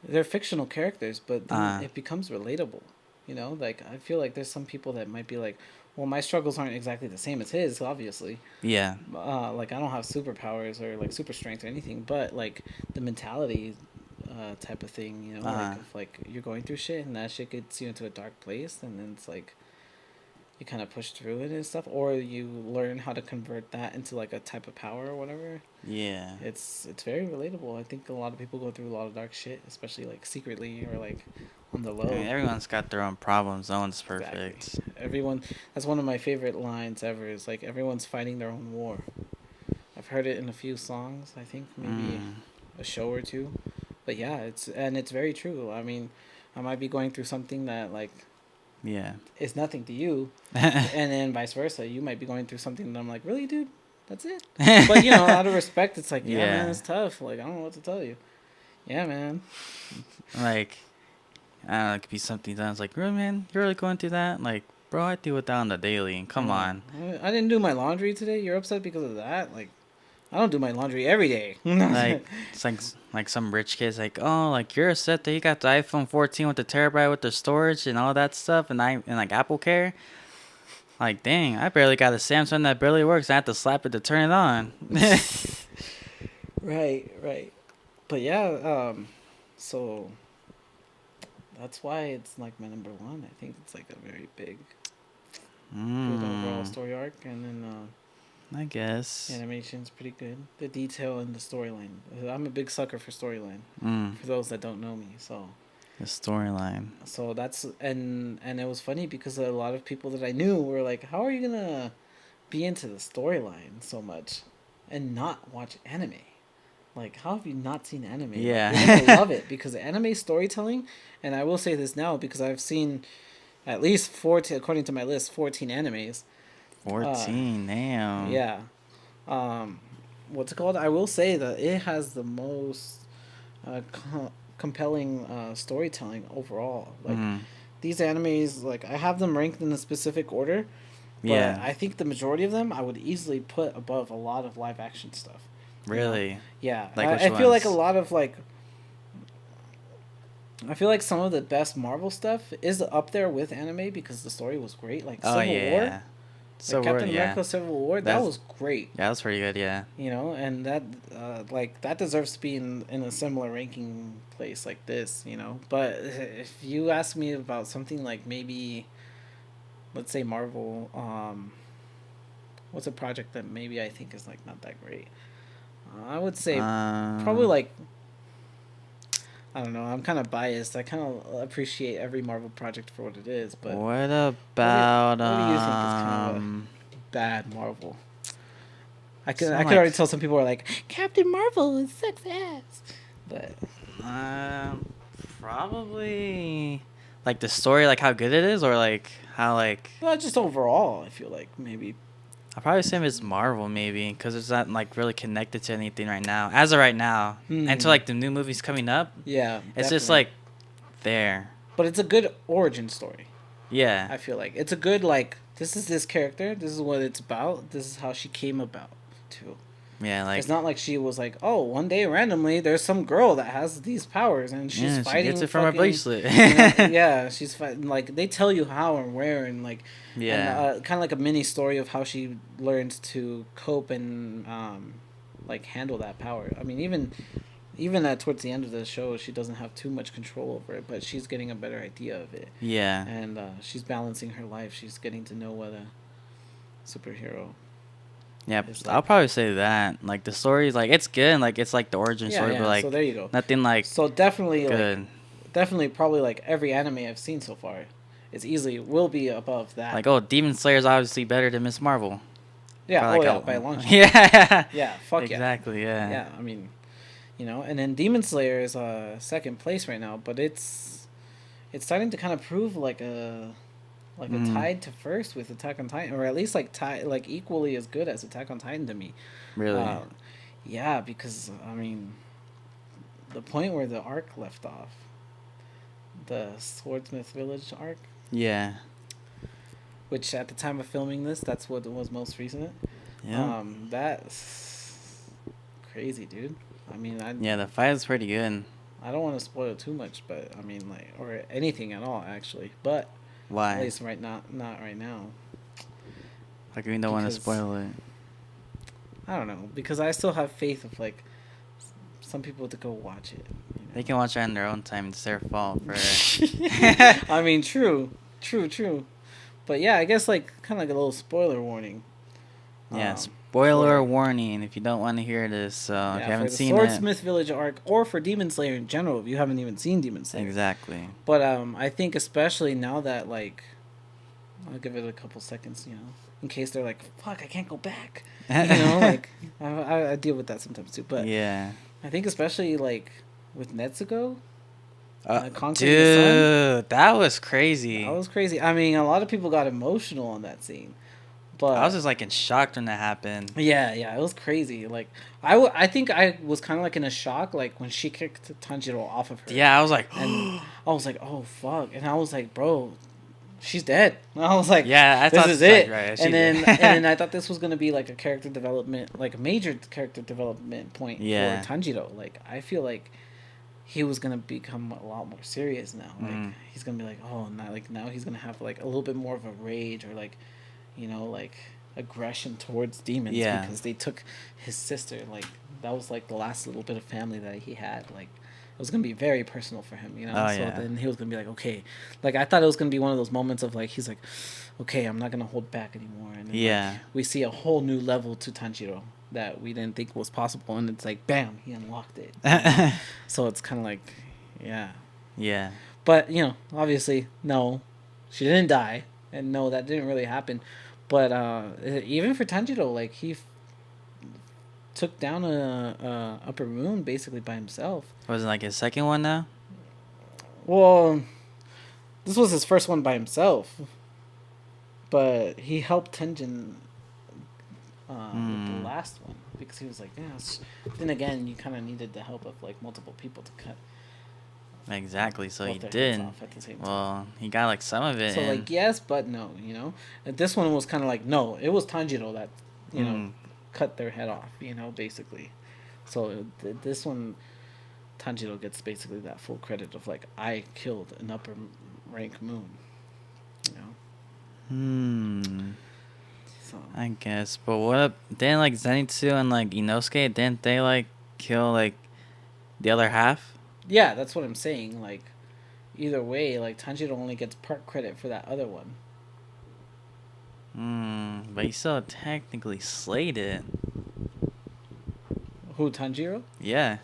they're fictional characters, but then it becomes relatable. You know, like I feel like there's some people that might be like, well, my struggles aren't exactly the same as his, obviously. Yeah, Like I don't have superpowers or like super strength or anything, but like the mentality type of thing, you know, like if like you're going through shit and that shit gets you into a dark place, and then it's like you kind of push through it and stuff, or you learn how to convert that into like a type of power or whatever. yeah. It's very relatable. I think a lot of people go through a lot of dark shit, especially like secretly or like on the low. I mean, everyone's got their own problems. No one's Exactly. perfect. Everyone. That's one of my favorite lines ever. Is like everyone's fighting their own war. I've heard it in a few songs. I think maybe a show or two, but yeah, it's very true. I mean, I might be going through something that like Yeah. is nothing to you, and then vice versa. You might be going through something that I'm like, really, dude, That's it. But you know, out of respect, it's like, yeah, man, Yeah. it's tough. Like, I don't know what to tell you. Yeah, man. Like, I don't know, it could be something that's like, really, man, you're really going through that? Like, bro, I deal with that on the daily. Come on. I didn't do my laundry today. You're upset because of that? Like, I don't do my laundry every day. Like, it's like some rich kid's like, oh, like you're upset that you got the iPhone 14 with the terabyte with the storage and all that stuff, and like Apple Care. Like, dang, I barely got a Samsung that barely works. I have to slap it to turn it on. Right, right. But yeah, so that's why it's like my number one. I think it's like a very big, good overall story arc, and then I guess. animation's pretty good. The detail and the storyline. I'm a big sucker for storyline. For those that don't know me, The storyline. so that's and it was funny because a lot of people that I knew were like, "How are you gonna be into the storyline so much and not watch anime? Like, how have you not seen anime? Like, Yeah. you're gonna love it because anime storytelling." And I will say this now because I've seen at least 14, according to my list, 14 animes. 14, damn. Yeah. What's it called? I will say that it has the most compelling storytelling overall. Like, these animes, like, I have them ranked in a specific order, but Yeah. I think the majority of them I would easily put above a lot of live action stuff. You know? Really? Yeah. Like which I feel like a ones? lot of, like, I feel like some of the best Marvel stuff is up there with anime because the story was great. Like Oh, Civil yeah. War, So like Captain yeah. America Civil War, that That's- was great. Yeah, that's pretty good, yeah. You know, and that like that deserves to be in a similar ranking place like this. You know, but if you ask me about something like maybe, let's say Marvel, what's a project that maybe I think is like not that great? I would say probably like. I don't know. I'm kind of biased. I kind of appreciate every Marvel project for what it is, but What about what do you think is kind of a bad Marvel? I could Sound I could like- already tell some people are like Captain Marvel sucks ass, but probably like the story, like how good it is, or like how like well, just overall, I feel like maybe. I'll probably say it's Marvel maybe because it's not like really connected to anything right now. As of right now, until like the new movies coming up, Yeah, it's just definitely. like there. But it's a good origin story. Yeah. I feel like it's a good like this is this character, this is what it's about, this is how she came about too. Yeah, like It's not like she was like, oh, one day randomly there's some girl that has these powers and she's yeah, fighting. she gets it from her fucking- bracelet. you know, yeah, she's fighting. Like they tell you how and where and like Yeah. and, kind of like a mini story of how she learns to cope and like handle that power. I mean, even at towards the end of the show, she doesn't have too much control over it, but she's getting a better idea of it. Yeah. And she's balancing her life. She's getting to know what a superhero. Yeah, It's I'll like- probably say that. Like the story is like it's good, and, like it's like the origin Yeah, story, yeah. but like So there you go. nothing like So definitely, good. like, definitely, probably like every anime I've seen so far, it's easily will be above that. Like, oh, Demon Slayer is obviously better than Miss Marvel. yeah, For, oh like, yeah, by a long shot. Yeah. Yeah, fuck yeah. Exactly. Yeah. Yeah, I mean, you know, and then Demon Slayer is second place right now, but it's starting to kind of prove like a tied to first with Attack on Titan, or at least like like equally as good as Attack on Titan to me. Really. Yeah, because I mean, the point where the arc left off, the Swordsmith Village arc, Yeah. which at the time of filming this, that's what was most recent. Yeah. That's crazy, dude. I mean, Yeah, the fight is pretty good. I don't want to spoil it too much, but I mean, like, or anything at all, actually. But at Why? least not right now. Like we don't want to because- spoil it. I don't know, because I still have faith of like some people to go watch it. You know? They can watch it on their own time. It's their fault for. I mean, true. But yeah, I guess like kind of like a little spoiler warning. Yeah. Um, Spoiler for- warning if you don't want to hear this. So if you for haven't the seen it. Swordsmith Village arc, or for Demon Slayer in general, if you haven't even seen Demon Slayer. Exactly. But I think especially now that like, I'll give it a couple seconds, you know, in case they're like, fuck, I can't go back. You know, like I deal with that sometimes too. But yeah. I think especially like with Netsuko, Conquering Dude, the that was crazy. that was crazy. I mean, a lot of people got emotional on that scene But I was just like in shock when that happened. yeah, it was crazy. Like I think I was kind of like in a shock, like when she kicked Tanjiro off of her. Yeah, I was like, And I was like, oh fuck, and I was like, bro, she's dead. And I was like, yeah, I this thought is like, it. right, And then I thought this was gonna be like a character development, like a major character development point Yeah. for Tanjiro. Like I feel like he was gonna become a lot more serious now. Like he's gonna be like, oh, now he's gonna have like a little bit more of a rage, or like, like aggression towards demons, Yeah. because they took his sister. Like that was like the last little bit of family that he had. Like it was gonna be very personal for him, Oh, so yeah. then he was gonna be like, okay, like I thought it was gonna be one of those moments of like he's like, okay, I'm not gonna hold back anymore. And then, Yeah. like, we see a whole new level to Tanjiro that we didn't think was possible, and it's like, bam, he unlocked it. So it's kind of like, yeah. Yeah. But obviously, no, she didn't die, and no, that didn't really happen. But even for Tanjiro, like he took down a upper moon basically by himself. Was it like his second one now? Well, this was his first one by himself, but he helped Tenjin with the last one, because he was like, yeah. Then again, you kind of needed the help of like multiple people to cut. Exactly. So he both their did. heads off at the same time. Well, he got like some of it. So in. like yes, but no. And this one was kind of like no. It was Tanjiro that cut their head off. Basically. So this one, Tanjiro gets basically that full credit of like, I killed an upper rank moon. So I guess, but what? Didn't like Zenitsu and like Inosuke? Didn't they like kill like the other half? yeah, that's what I'm saying. Like, either way, like Tanjiro only gets part credit for that other one. But he still technically slayed it. Who, Tanjiro? Yeah.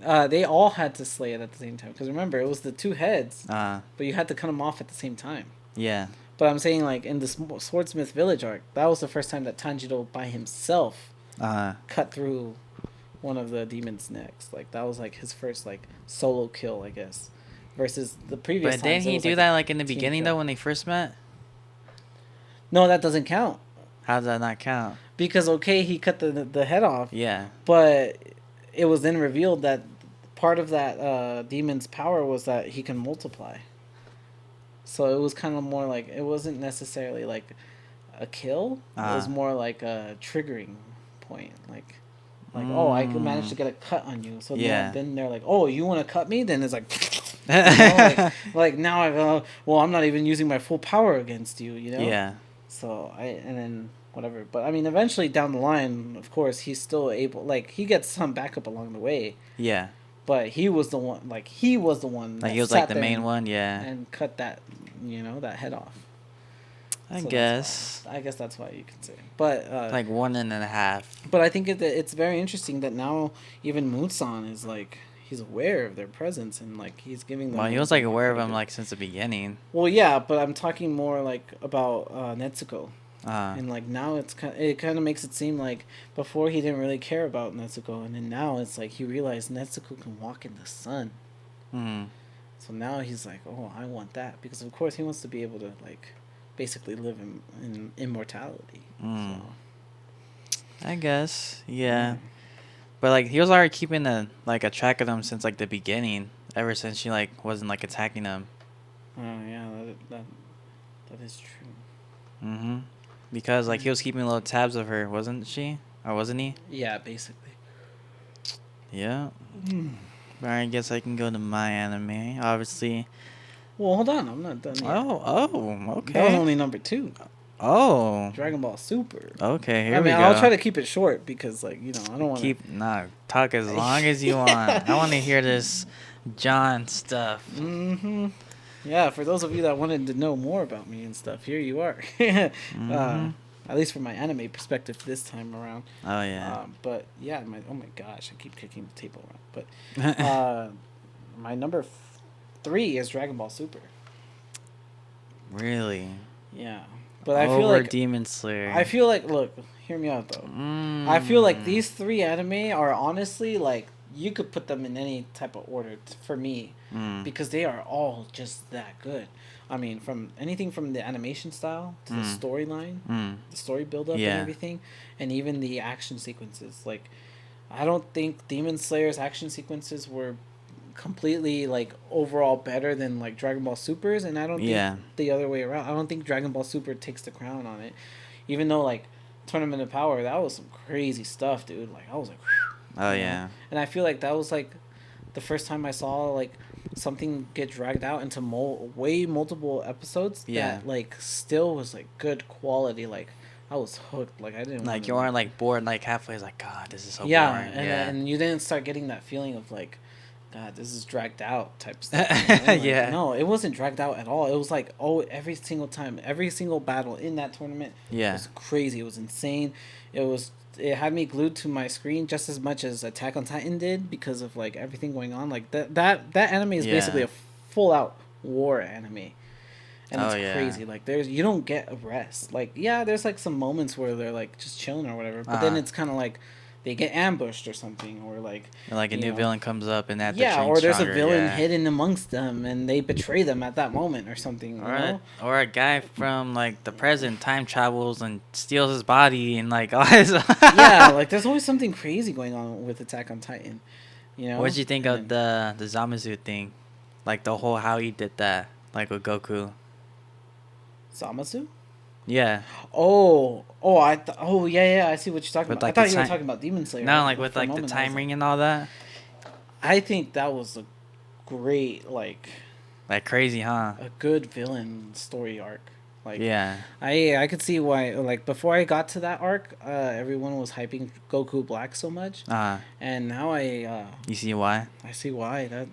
They all had to slay it at the same time. Because remember, it was the two heads, but you had to cut them off at the same time. Yeah. But I'm saying, like, in the Swordsmith Village arc, that was the first time that Tanjiro by himself cut through one of the demons' necks. Like, that was, like, his first, like, solo kill, I guess. Versus the previous But didn't he do that, like, in the beginning, though, when they first met? No, that doesn't count. How does that not count? Because, okay, he cut the head off. Yeah. But it was then revealed that part of that demon's power was that he can multiply. So it was kind of more like, it wasn't necessarily like a kill. It was more like a triggering point. Like oh, I could manage to get a cut on you. So then they're like, oh, you want to cut me? Then it's like, like now I go, well, I'm not even using my full power against you, Yeah. So and then whatever. But I mean, eventually down the line, of course, he's still able, like, he gets some backup along the way. Yeah. But he was the one, like, he was like the main one, yeah. And cut that, that head off. I guess. I guess that's why you can say. But like 1.5. But I think it's very interesting that now even Mutsan is like, he's aware of their presence, and like he's giving them. Well, he was like aware of them like since the beginning. Well, yeah, but I'm talking more like about Netsuko. Uh-huh. And like now it kind of makes it seem like before he didn't really care about Netsuko, and then now it's like he realized Netsuko can walk in the sun. Mm-hmm. So now he's like, oh, I want that, because of course he wants to be able to like basically live in immortality. So. I guess, yeah. But like he was already keeping a track of them since like the beginning, ever since she like wasn't like attacking them. Oh yeah, that is true. Mm-hmm. Because like he was keeping little tabs of her, wasn't she? Or wasn't he? Yeah, basically. Yeah. But I guess I can go to my anime, obviously. Well, hold on, I'm not done yet. Oh, okay. That was only number 2. Oh. Dragon Ball Super. Okay, here we go. I'll try to keep it short because, like, I don't want to... talk as long as you want. I want to hear this John stuff. Mm-hmm. Yeah, for those of you that wanted to know more about me and stuff, here you are. At least from my anime perspective this time around. Oh, yeah. But, yeah, oh my gosh, I keep kicking the table around. But my number 3 is Dragon Ball Super. Really? Yeah. But I feel like Demon Slayer. I feel like, look, hear me out though. I feel like these 3 anime are honestly like you could put them in any type of order for me, because they are all just that good. I mean, from anything from the animation style to the storyline, the story build up and Yeah. everything, and even the action sequences. Like, I don't think Demon Slayer's action sequences were completely like overall better than like Dragon Ball Super's, and I don't think Yeah. the other way around. I don't think Dragon Ball Super takes the crown on it, even though like Tournament of Power, that was some crazy stuff, dude. Like I was like, whew, Oh you know? yeah. And I feel like that was like the first time I saw like something get dragged out into way multiple episodes Yeah. that like still was like good quality. Like I was hooked. Like I didn't Like wanna, you aren't like bored like halfway. It's like God, this is so yeah, boring. and Yeah. and you didn't start getting that feeling of like, God, this is dragged out type stuff. You know? Like, Yeah. no, it wasn't dragged out at all. It was like, oh, every single time, every single battle in that tournament Yeah. was crazy. It was insane. It had me glued to my screen just as much as Attack on Titan did because of like everything going on. Like that anime is Yeah. basically a full out war anime. And Oh, it's yeah. crazy. Like you don't get a rest. Like yeah, there's like some moments where they're like just chilling or whatever, but then it's kind of like they get ambushed or something, or like Or, like a you new know, villain comes up and they have to yeah, train or there's stronger. a villain Yeah. hidden amongst them and they betray them at that moment or something. You know? Or a guy from like the present time travels and steals his body and like all his. Yeah, like there's always something crazy going on with Attack on Titan. You know. What'd you think And of the Zamasu thing? Like the whole how he did that, like with Goku. Zamasu? Yeah. Oh, yeah, I see what you're talking With, about. like, I the thought you were time- talking about Demon Slayer. No, like with For a like the moment, I was time like- ring and all that. I think that was a great, like, Like crazy, huh? a good villain story arc. Like, Yeah. I could see why. Like before I got to that arc, everyone was hyping Goku Black so much, and now You see why? I see why.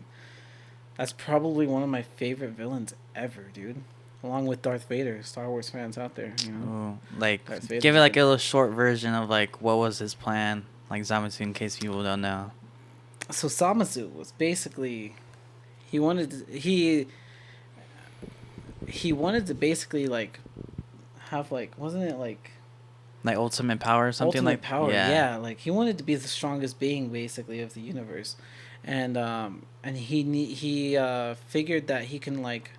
That's probably one of my favorite villains ever, dude. Along with Darth Vader, Star Wars fans out there, you know. Ooh, like Darth Vader's give it like good. a little short version of like what was his plan, like Zamasu, in case people don't know. So Zamasu was basically he wanted to basically like have like wasn't it like Like ultimate power or something ultimate like power? Yeah, like he wanted to be the strongest being basically of the universe, and he figured that he can like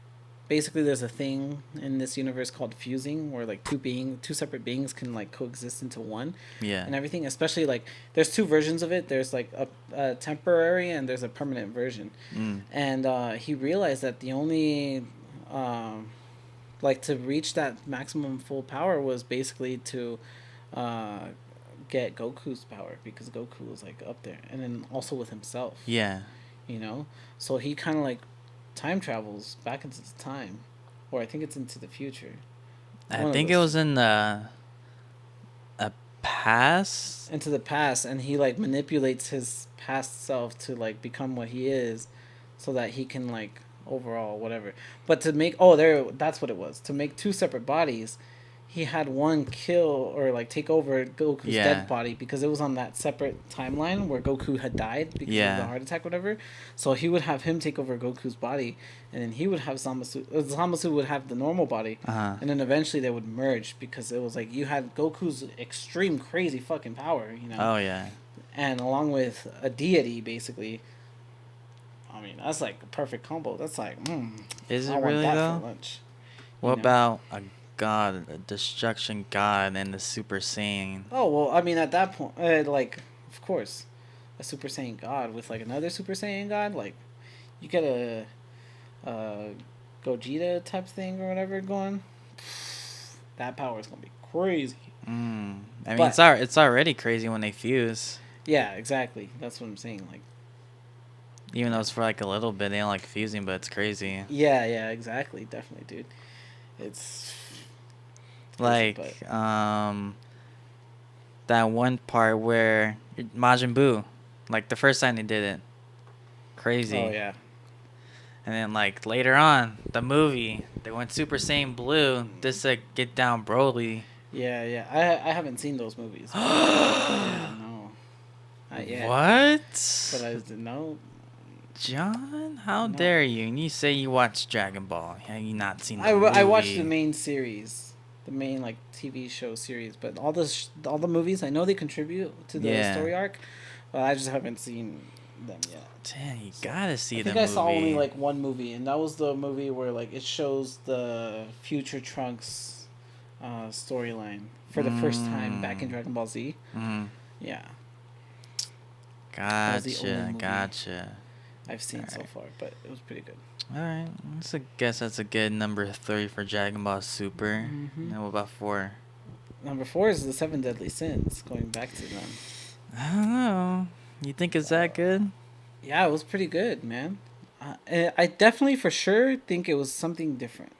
basically there's a thing in this universe called fusing where like two separate beings can like coexist into one Yeah. and everything, especially like there's two versions of it. There's like a temporary and there's a permanent version. And he realized that the only like to reach that maximum full power was basically to get Goku's power, because Goku was like up there, and then also with himself, Yeah. you know. So he kind of like time travels back into the time, or I think it's into the future. One I of think it those was in the a past. into the past, and he like manipulates his past self to like become what he is, so that he can like overall whatever. But to make that's what it was, to make two separate bodies. He had one kill or like take over Goku's Yeah. dead body, because it was on that separate timeline where Goku had died because of the heart attack, whatever. So he would have him take over Goku's body, and then he would have Zamasu. Zamasu would have the normal body, and then eventually they would merge, because it was like you had Goku's extreme crazy fucking power, you know. Oh yeah. And along with a deity, basically. I mean, that's like a perfect combo. That's like, Is it I want really that though? for lunch. What you know? about a god, a destruction god, and the Super Saiyan? Oh well, I mean, at that point, like, of course, a Super Saiyan God with like another Super Saiyan God, like, you get a Gogeta type thing or whatever going. That power is gonna be crazy. I mean, But- it's already crazy when they fuse. Yeah, exactly. That's what I'm saying. Like, Even though it's for like a little bit, they don't like fusing, but it's crazy. yeah, exactly, definitely, dude. It's Like, crazy, that one part where Majin Buu, like the first time they did it, crazy. oh yeah. And then like later on, the movie, they went Super Saiyan Blue just to get down Broly. Yeah. I haven't seen those movies. Yeah, no. Yeah. What? But I didn't know. John, how No. dare you? And you say you watch Dragon Ball. Have you not seen the I watched movie? the main series, the main like TV show series, but all the movies, I know they contribute to the Yeah. story arc, but I just haven't seen them yet. Damn, you So, gotta see I the think I movie. saw only like one movie, and that was the movie where like it shows the future Trunks storyline for the first time back in Dragon Ball Z. Mm. Yeah, that was the only movie Gotcha. I've seen so Alright. far, but it was pretty good. Alright. Guess that's a good number 3 for Dragon Ball Super. Mm-hmm. Now what about 4? Number 4 is the Seven Deadly Sins. Going back to them. I don't know. You think it's that good? Yeah, it was pretty good, man. I definitely for sure think it was something different.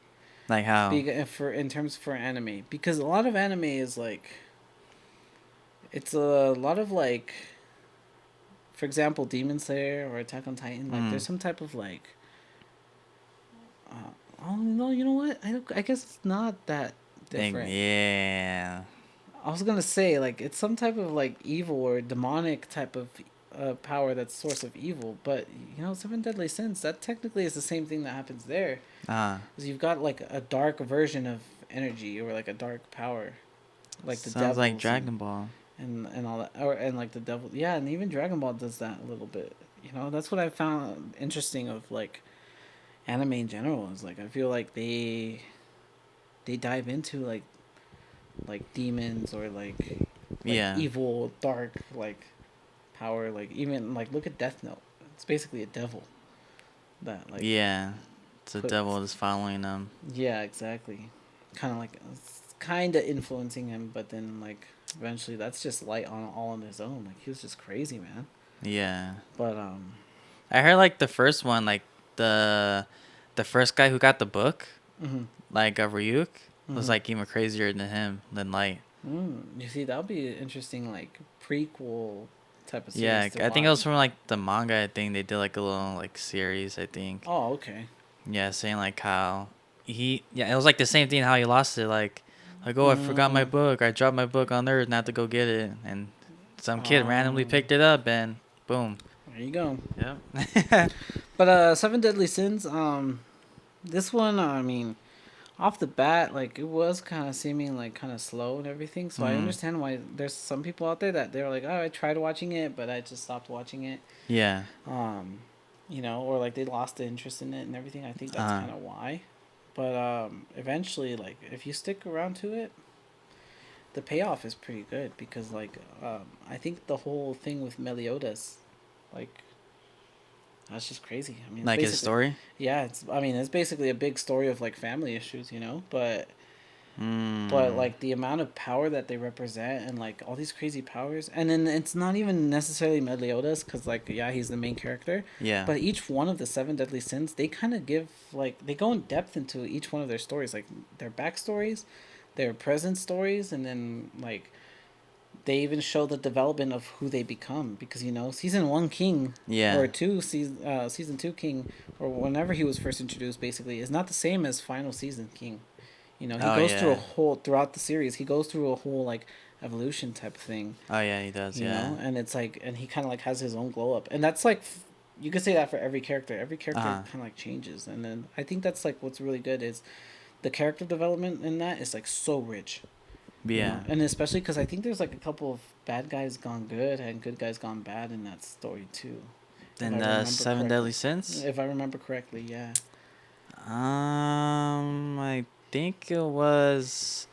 Like how? For in terms for anime, because a lot of anime is like, it's a lot of like, for example, Demon Slayer or Attack on Titan. Like, there's some type of like, oh no, you know what? I guess it's not that different. Yeah. I was gonna say like it's some type of like evil or demonic type of power that's source of evil, but you know, Seven Deadly Sins, that technically is the same thing that happens there. Because you've got like a dark version of energy or like a dark power, like the Sounds like devils Dragon Ball. and all that, or and like the devil. Yeah, and even Dragon Ball does that a little bit. You know, that's what I found interesting of like anime in general. Is like I feel like they dive into like demons or like Yeah. evil dark like power, like even like look at Death Note. It's basically a devil that like Yeah. It's a put- devil that's following them. yeah, exactly, kind of like it's kind of influencing him, but then like eventually that's just light on all on his own. Like he was just crazy, man. Yeah. But I heard like the first one, like the first guy who got the book, mhm. like Ryuk, was Mhm. like even crazier than him, than Light. You see, that would be an interesting like prequel type of Yeah, series to I think it was watch. from like the manga. I think they did like a little like series. I think. Oh, okay. Yeah, saying like how it was like the same thing how he lost it. Like oh, I forgot my book. I dropped my book on Earth, not to go get it, and some kid randomly picked it up and boom. There you go. Yep. But Seven Deadly Sins, this one, I mean, off the bat, like it was kind of seeming like kind of slow and everything. So I understand why there's some people out there that they're like, oh, I tried watching it, but I just stopped watching it. Yeah. You know, or like they lost the interest in it and everything. I think that's kind of why. But eventually, like if you stick around to it, the payoff is pretty good because like I think the whole thing with Meliodas, like that's just crazy. I mean, Like his story. Yeah, it's basically a big story of like family issues, you know, but like the amount of power that they represent and like all these crazy powers, and then it's not even necessarily Meliodas because like yeah, he's the main character. Yeah. But each one of the seven deadly sins, they kind of give like they go in depth into each one of their stories, like their backstories, their present stories, and then like they even show the development of who they become because you know season 1 king Yeah. or season 2 king or whenever he was first introduced basically is not the same as final season king. You know, he goes through a whole throughout the series. He goes through a whole like evolution type of thing. Oh yeah, he does. You Yeah. know, and it's like, and he kind of like has his own glow up, and that's like, you could say that for every character. Every character kind of like changes, and then I think that's like what's really good is the character development in that is like so rich. Yeah. You know? And especially because I think there's like a couple of bad guys gone good and good guys gone bad in that story too. Then the Seven Deadly Sins. If I remember correctly, yeah. I think it was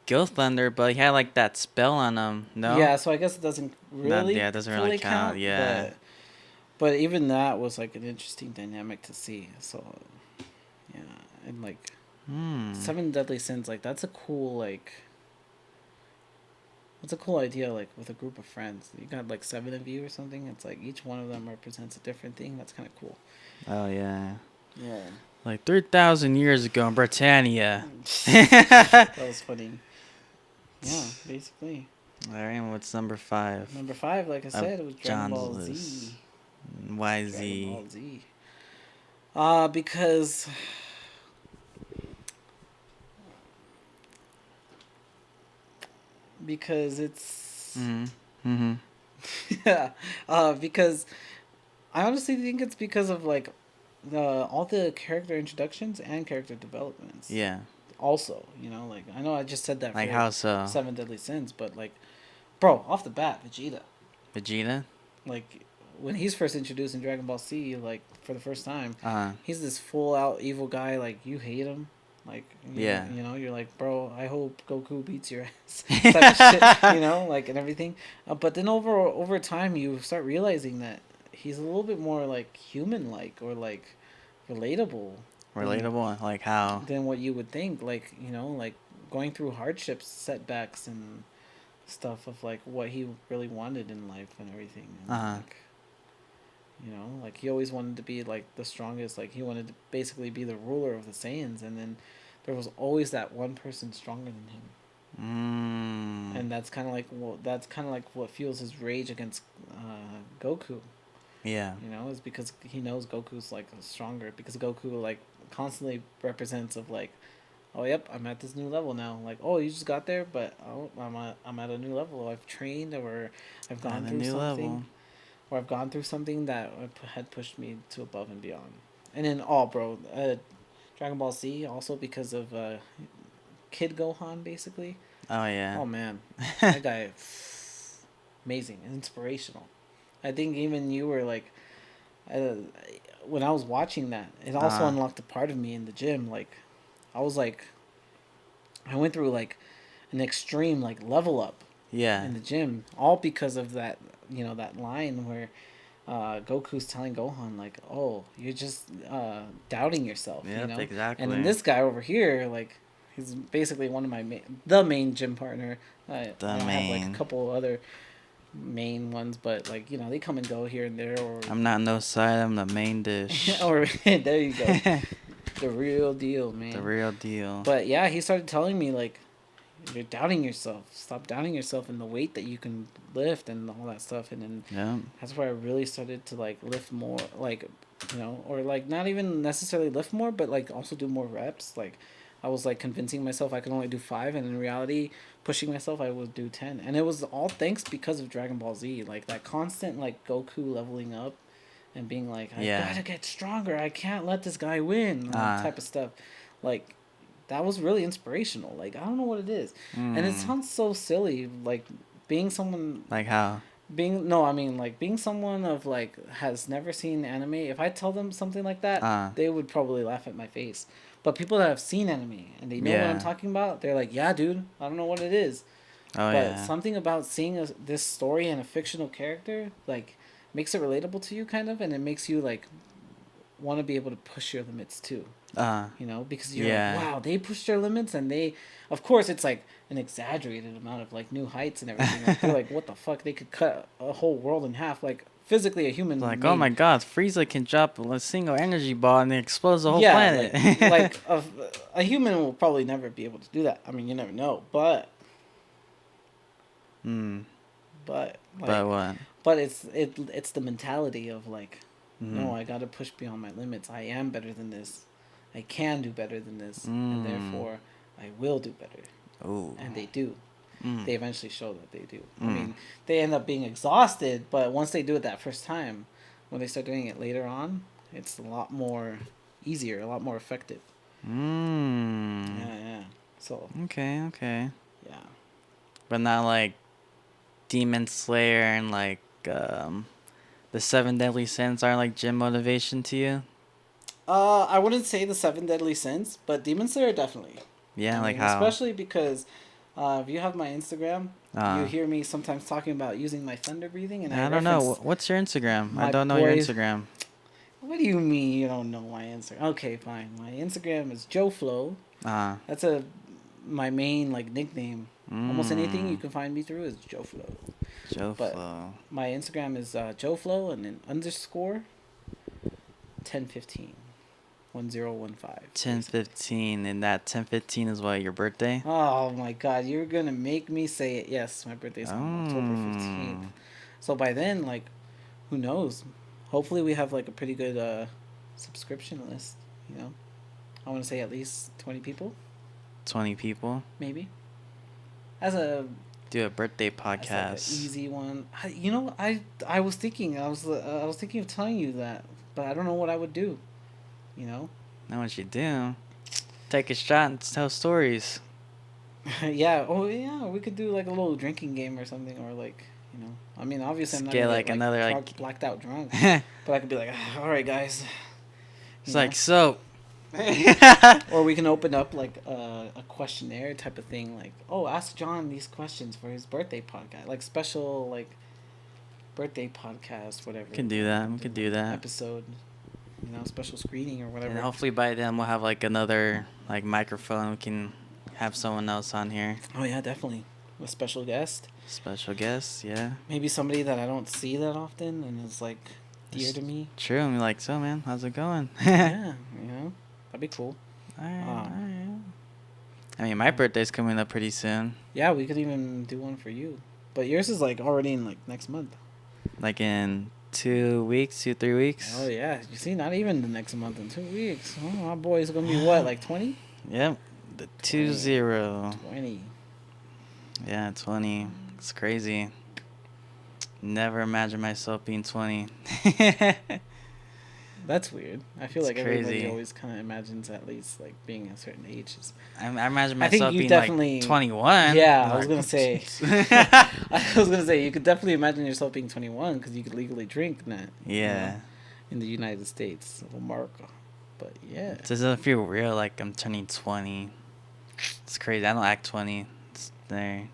Gil Thunder, but he had like that spell on him. No. Yeah, so I guess it doesn't really. It doesn't really count. Yeah. But even that was like an interesting dynamic to see. So, yeah, and like Seven Deadly Sins, like that's a cool idea. Like with a group of friends, you got like 7 of you or something. It's like each one of them represents a different thing. That's kind of cool. Oh yeah. Yeah. Like 3,000 years ago in Britannia. That was funny. Yeah, basically. All right, what's number 5? Number 5, like I said, it was Dragon Ball John's Z. list. Why Dragon Z? Ball Z. Because it's yeah. Because I honestly think it's because of like all the character introductions and character developments. Yeah. Also, you know, like I know I just said that Like for how so? Seven Deadly Sins, but like, bro, off the bat, Vegeta. Vegeta? Like, when he's first introduced in Dragon Ball Z, like for the first time, Uh, he's this full out evil guy. Like you hate him, like yeah. you know, you're like, bro, I hope Goku beats your ass, type of shit, you know, like and everything. But then over time, you start realizing that he's a little bit more like human like or like relatable than Relatable, like how? than what you would think. Like you know, like going through hardships, setbacks, and stuff of like what he really wanted in life and everything. And Uh-huh. like you know, like he always wanted to be like the strongest. Like he wanted to basically be the ruler of the Saiyans, and then there was always that one person stronger than him. Mm. And that's kind of like what fuels his rage against Goku. Yeah. You know, is because he knows Goku's like stronger because Goku like constantly represents of like, oh yep, I'm at this new level now. Like, oh, you just got there, but oh, I'm at a new level. I've trained or I've gone At a through new something level. or I've gone through something that had pushed me to above and beyond. And then, oh, bro, Dragon Ball Z also because of Kid Gohan basically. Oh yeah. Oh man, that guy, amazing, inspirational. I think even you were like, uh, when I was watching that, it also Uh, unlocked a part of me in the gym. Like, I was like, I went through like an extreme like level up yeah. in the gym, all because of that. You know that line where Goku's telling Gohan like, "Oh, you're just doubting yourself," you Yep, know. And then exactly. this guy over here, like, he's basically one of the main gym partner. The I have like a main. couple other main ones, but like you know they come and go here and there, I'm not no side, I'm the main dish. or there you go, The the real deal, man. real deal. But yeah, he started telling me like, you're doubting yourself. Stop doubting yourself and the weight that you can lift and all that stuff. And then Yep. that's where I really started to like lift more, like you know, or like not even necessarily lift more, but like also do more reps. Like I was like convincing myself I could only do 5, and in reality, pushing myself I would do 10. And it was all thanks because of Dragon Ball Z. Like that constant like Goku leveling up and being like, I've got Yeah. to get stronger. I can't let this guy win. Uh, Type of stuff. Like that was really inspirational. Like I don't know what it is, and it mm, sounds so silly. Like being someone like how? being no, I mean like being someone of like has never seen anime. If I tell them something like that, Uh, they would probably laugh at my face. But people that have seen anime and they know what I'm yeah. talking about, they're like, "Yeah, dude, I don't know what it is." Oh But yeah. something about seeing this story and a fictional character like makes it relatable to you, kind of, and it makes you like want to be able to push your limits too. Uh, You know, because you're like, yeah. wow, they pushed their limits, and they, of course, it's like an exaggerated amount of like new heights and everything. Like they're like, what the fuck? They could cut a whole world in half. Like physically, a human Like, oh my made. god, Frieza can drop a single energy ball and it explodes the whole Yeah, planet. like a human will probably never be able to do that. I mean, you never know, Hmm. but like, But what? but it's the mentality of like, Mm. no, I got to push beyond my limits. I am better than this. I can do better than this, and Mm. therefore I will do better. Oh. And they do. Mm. They eventually show that they do. I Mm. mean, they end up being exhausted, but once they do it that first time, when they start doing it later on, it's a lot more easier, a lot more effective. Mm. Yeah, yeah. So, Okay, okay. yeah. But not like Demon Slayer and like the Seven Deadly Sins aren't like gym motivation to you? I wouldn't say the Seven Deadly Sins, but Demon Slayer definitely. Yeah, I like mean, how? especially because if you have my Instagram, you Uh, hear me sometimes talking about using my thunder breathing, and I I don't know. reference What's your Instagram? I my don't know your boys. Instagram. What do you mean you don't know my Instagram? Okay, fine. My Instagram is JoeFlow. Uh, That's my main like nickname. Almost anything you can find me through is JoeFlow. Joe But Flow. my Instagram is JoeFlow and then underscore 1015 1015. 10:15, and that 10:15 is what, your birthday? Oh my god, you're gonna make me say it. Yes, my birthday's on October 15th. Oh. So by then, like, who knows? Hopefully we have like a pretty good subscription list, you know? I want to say at least 20 people, 20 people. maybe. As a Do a birthday as like an podcast. easy one. I was thinking I was thinking of telling you that, but I don't know what I would do, you know? Know what you do? Take a shot and tell stories. Yeah, oh yeah, we could do like a little drinking game or something or like, You know, I mean, obviously, I'm Just not get gonna like get another drunk, like. blacked out drunk, It's but I could be like, "Ah, all right, guys. You know? like so. Or we can open up like a questionnaire type of thing, like, oh, ask John these questions for his birthday podcast, like special like birthday podcast, whatever. Can do that. We could do that. Episode, you know, special screening or whatever. And hopefully by then we'll have like another like microphone. We can have someone else on here. Oh yeah, definitely a special guest. Special guest, yeah. Maybe somebody that I don't see that often and is like dear to me. True. I'm like, so man, how's it going? Yeah, you know, that'd be cool. Alright. I mean, my birthday's coming up pretty soon. Yeah, we could even do one for you, but yours is like already in like next month. Like in 2 weeks, 3 weeks. Oh yeah, you see, not even the next month, in 2 weeks. Oh, my boy's gonna be what, like 20? Yep. The 20. 20. Yeah, 20. It's crazy. Never imagined myself being 20. That's weird. I feel It's like everybody crazy. always kind of imagines at least like being a certain age. I imagine I think myself you being definitely- like 21. Yeah, I was gonna say. I was gonna say you could definitely imagine yourself being 21 because you could legally drink now. Yeah. In the United States of America, but yeah. It doesn't feel real like I'm turning 20. It's crazy. I don't act 20. It's there.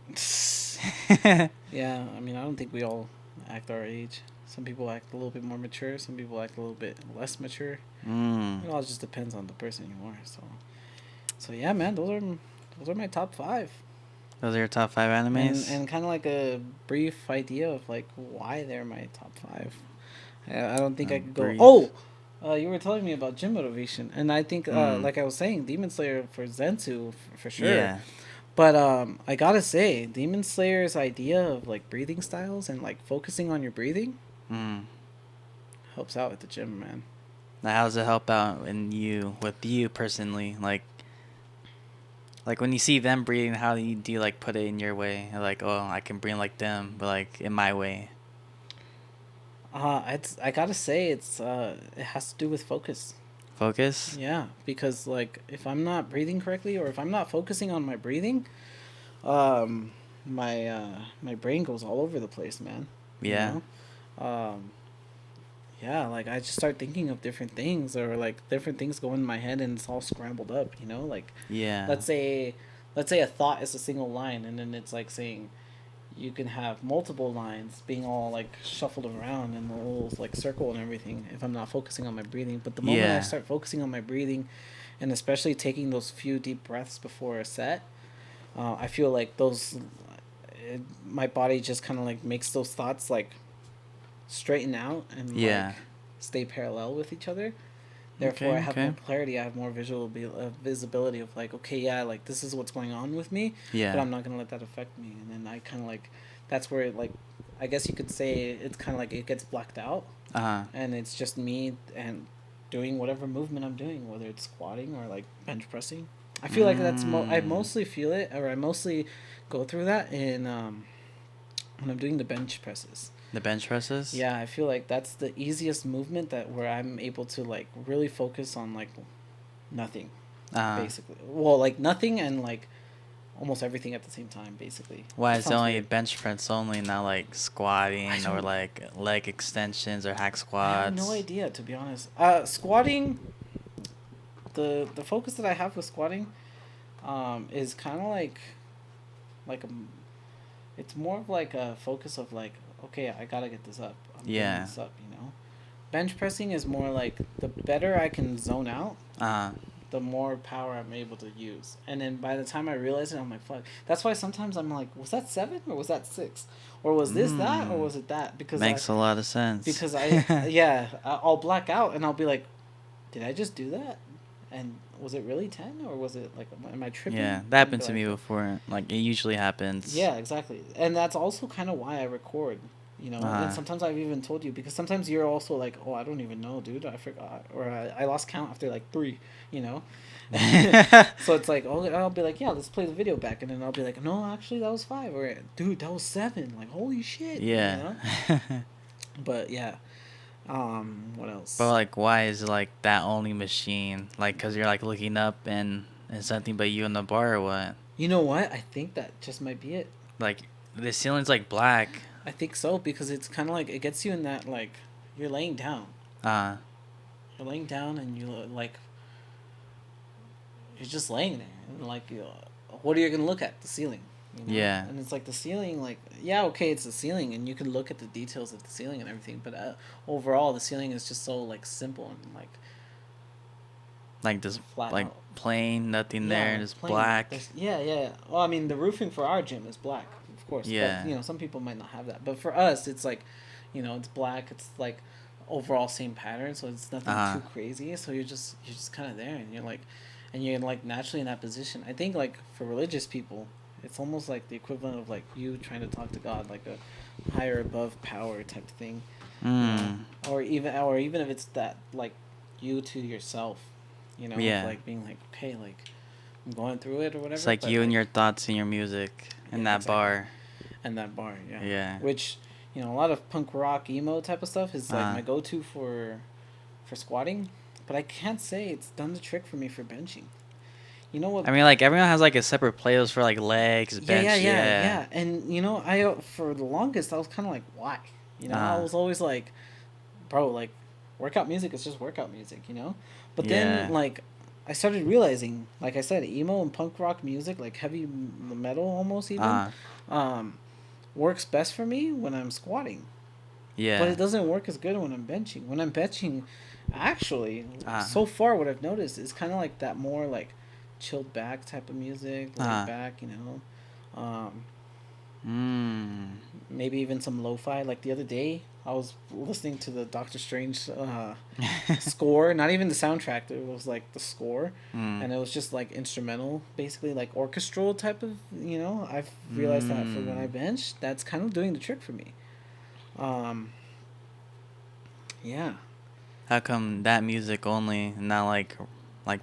Yeah, I mean, I don't think we all act our age. Some people act a little bit more mature. Some people act a little bit less mature. It all just depends on the person you are. So yeah, man, those are my top 5. Those are your top 5 animes? And kind of like a brief idea of like why they're my top 5. I don't think I could go. Brief. Oh, you were telling me about gym motivation, and I think like I was saying, Demon Slayer for Zensu for sure. Yeah. But I gotta say, Demon Slayer's idea of like breathing styles and like focusing on your breathing helps out at the gym, man. Now, how does it help out with you personally? Like when you see them breathing, how do you like put it in your way? Like, oh, I can breathe like them, but like in my way. I gotta say it has to do with focus. Focus? Yeah, because like if I'm not breathing correctly or if I'm not focusing on my breathing, my brain goes all over the place, man. Yeah. You know? Yeah, like I just start thinking of different things or like different things go in my head and it's all scrambled up, you know? Like Yeah. let's say a thought is a single line and then it's like saying you can have multiple lines being all like shuffled around in a little like circle and everything if I'm not focusing on my breathing. But the moment I Yeah. start focusing on my breathing and especially taking those few deep breaths before a set, I feel like my body just kind of like makes those thoughts like straighten out and Yeah. like stay parallel with each other. Therefore, I have okay. more clarity. I have more visibility of like, okay, yeah, like this is what's going on with me, Yeah. but I'm not gonna let that affect me. And then I kind of like, that's where it like, I guess you could say it's kind of like it gets blacked out, and it's just me and doing whatever movement I'm doing, whether it's squatting or like bench pressing. I feel like that's I mostly feel it, or I mostly go through that in when I'm doing the bench presses. The bench presses? Yeah, I feel like that's the easiest movement where I'm able to like really focus on like nothing, basically. Well, like nothing and like almost everything at the same time, basically. Why That is it sounds only weird. bench press only, not like squatting I or don't- like leg extensions or hack I squats? have no idea, to be honest. Squatting, the focus that I have with squatting, is kind of like a, it's more of like a focus of like, okay, I gotta get this up. I'm getting Yeah. this up, you know. Bench pressing is more like the better I can zone out, the more power I'm able to use. And then by the time I realize it, I'm like, fuck. That's why sometimes I'm like, was that 7 or was that 6? Or was this that or was it that? Because Makes a lot of sense. because I'll black out and I'll be like, did I just do that? And was it really 10 or was it like, am I tripping? Yeah, And that happened be to like, me before. Like, it usually happens. Yeah, exactly. And that's also kind of why I record, you know. And sometimes I've even told you, because sometimes you're also like, oh, I don't even know, dude. I forgot. Or I lost count after like 3, you know. So it's like, oh, I'll be like, yeah, let's play the video back. And then I'll be like, no, actually, that was 5. Or, dude, that was 7. Like, holy shit. Yeah. You know? But, yeah. What else? But, like, why is it, like, that only machine? Like, because you're, like, looking up and something but you in the bar or what? You know what? I think that just might be it. Like, the ceiling's, like, black. I think so because it's kind of like it gets you in that like you're laying down. Uh, You're laying down and you like you're just laying there and like what are you gonna look at the ceiling, you know? yeah. And it's like the ceiling, like yeah, okay, it's the ceiling and you can look at the details of the ceiling and everything, but overall the ceiling is just so like simple and like Like just flat like out. plain, nothing there, Like just plain. black. Yeah, yeah. Well, I mean, the roofing for our gym is black, of course. Yeah. But, some people might not have that. But for us, it's like, it's black. It's like overall same pattern, so it's nothing Uh-huh. too crazy. So you're just kind of there, and you're like naturally in that position. I think like for religious people, it's almost like the equivalent of like you trying to talk to God, like a higher above power type of thing, Mm. or even if it's that like you to yourself, Yeah. like being like okay, like I'm going through it or whatever. It's like but, you and your thoughts and your music in Yeah, that exactly. bar. and that bar, yeah. Yeah. Which, a lot of punk rock emo type of stuff is like Uh-huh. my go to for squatting, but I can't say it's done the trick for me for benching. You know what? I mean, like everyone has like a separate playlist for like legs, Yeah, bench. yeah. And I for the longest I was kind of like, why? I was always like, bro, like, workout music is just workout music, But Yeah. then like, I started realizing, like I said, emo and punk rock music, like heavy metal almost even, um, works best for me when I'm squatting. Yeah. But it doesn't work as good when I'm benching. When I'm benching, actually, Uh-huh. so far what I've noticed is kind of like that more like chilled back type of music, laid back, Um, Mm. maybe even some lo-fi. Like the other day, I was listening to the Doctor Strange score, not even the soundtrack. It was like the score, and it was just like instrumental, basically like orchestral type of. I've realized that for when I bench, that's kind of doing the trick for me. Yeah. How come that music only, and not like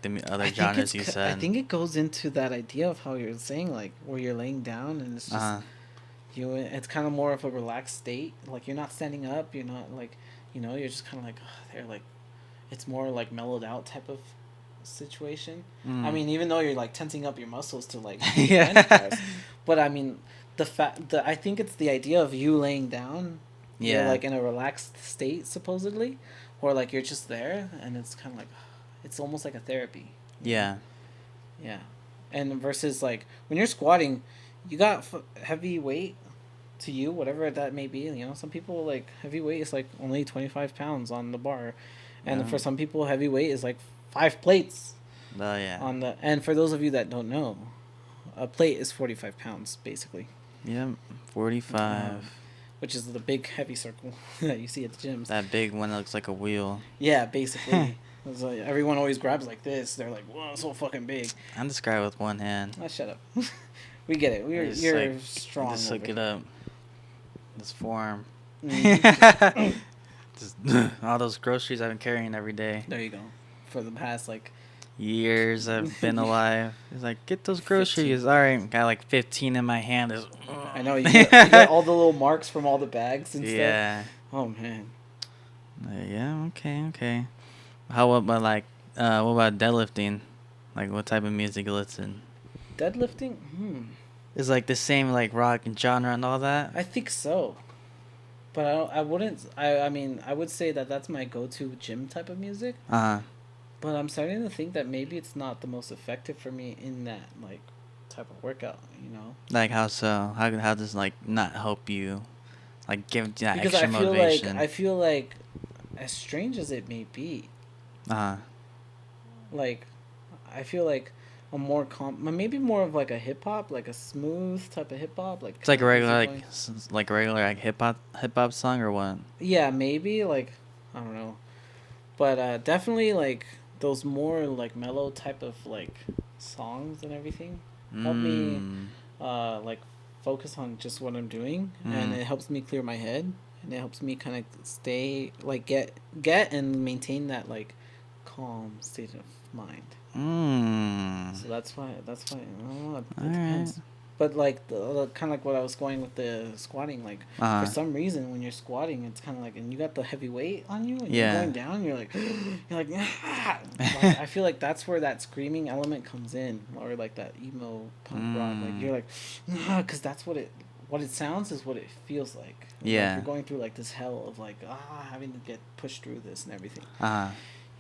the other genres you said? I think it goes into that idea of how you're saying, like where you're laying down and it's just Uh-huh. It's kind of more of a relaxed state. Like you're not standing up. You're not like, you're just kind of like they're like, it's more like mellowed out type of situation. I mean, even though you're like tensing up your muscles to like do the bench press, but I mean, I think it's the idea of you laying down. You're Yeah. like in a relaxed state supposedly, or like you're just there, and it's kind of like, it's almost like a therapy. Yeah. Yeah, and versus like when you're squatting, you got heavy weight to you, whatever that may be. Some people like heavy weight is like only 25 pounds on the bar, and Yeah. for some people heavy weight is like 5 plates Oh yeah. on the. And for those of you that don't know, a plate is 45 pounds basically, Yep. 45. which is the big heavy circle that you see at the gyms. That big one that looks like a wheel. Yeah, basically. It's like, everyone always grabs like this. They're like, "Whoa, so fucking big." I'm described with one hand. Ah, shut up. We get it. You're strong. Just look over it up. This form. Mhm. Just all those groceries I've been carrying every day. There you go. For the past like Years I've been alive. It's like, get those groceries. All right, got like 15 in my hand. I know you get all the little marks from all the bags and stuff. Yeah. Oh man. Yeah. Okay. How about what about deadlifting? Like, what type of music you listen? Deadlifting? Is like the same like rock and genre and all that? I think so. But I don't, I wouldn't. I mean, I would say that that's my go-to gym type of music. Uh-huh. But I'm starting to think that maybe it's not the most effective for me in that like type of workout. Like how so? How does like not help you? Like give you that Because extra motivation. I feel like, as strange as it may be, Uh-huh. like, I feel like a more maybe more of like a hip hop, like a smooth type of hip hop, like It's like a regular musically. like a regular like hip hop song or what? Yeah, maybe like I don't know, but definitely like those more like mellow type of like songs and everything help me like focus on just what I'm doing, and it helps me clear my head, and it helps me kind of stay like get and maintain that like calm state of mind. So that's why I don't know, it depends. Alright. But like the kind of like what I was going with the squatting, like for some reason when you're squatting, it's kind of like, and you got the heavy weight on you, and Yeah. you're going down, you're like ah! Like, I feel like that's where that screaming element comes in, or like that emo punk rock, like you're like, because that's what it what it sounds is what it feels like. Like, Yeah. you're going through like this hell of like having to get pushed through this and everything. Uh-huh.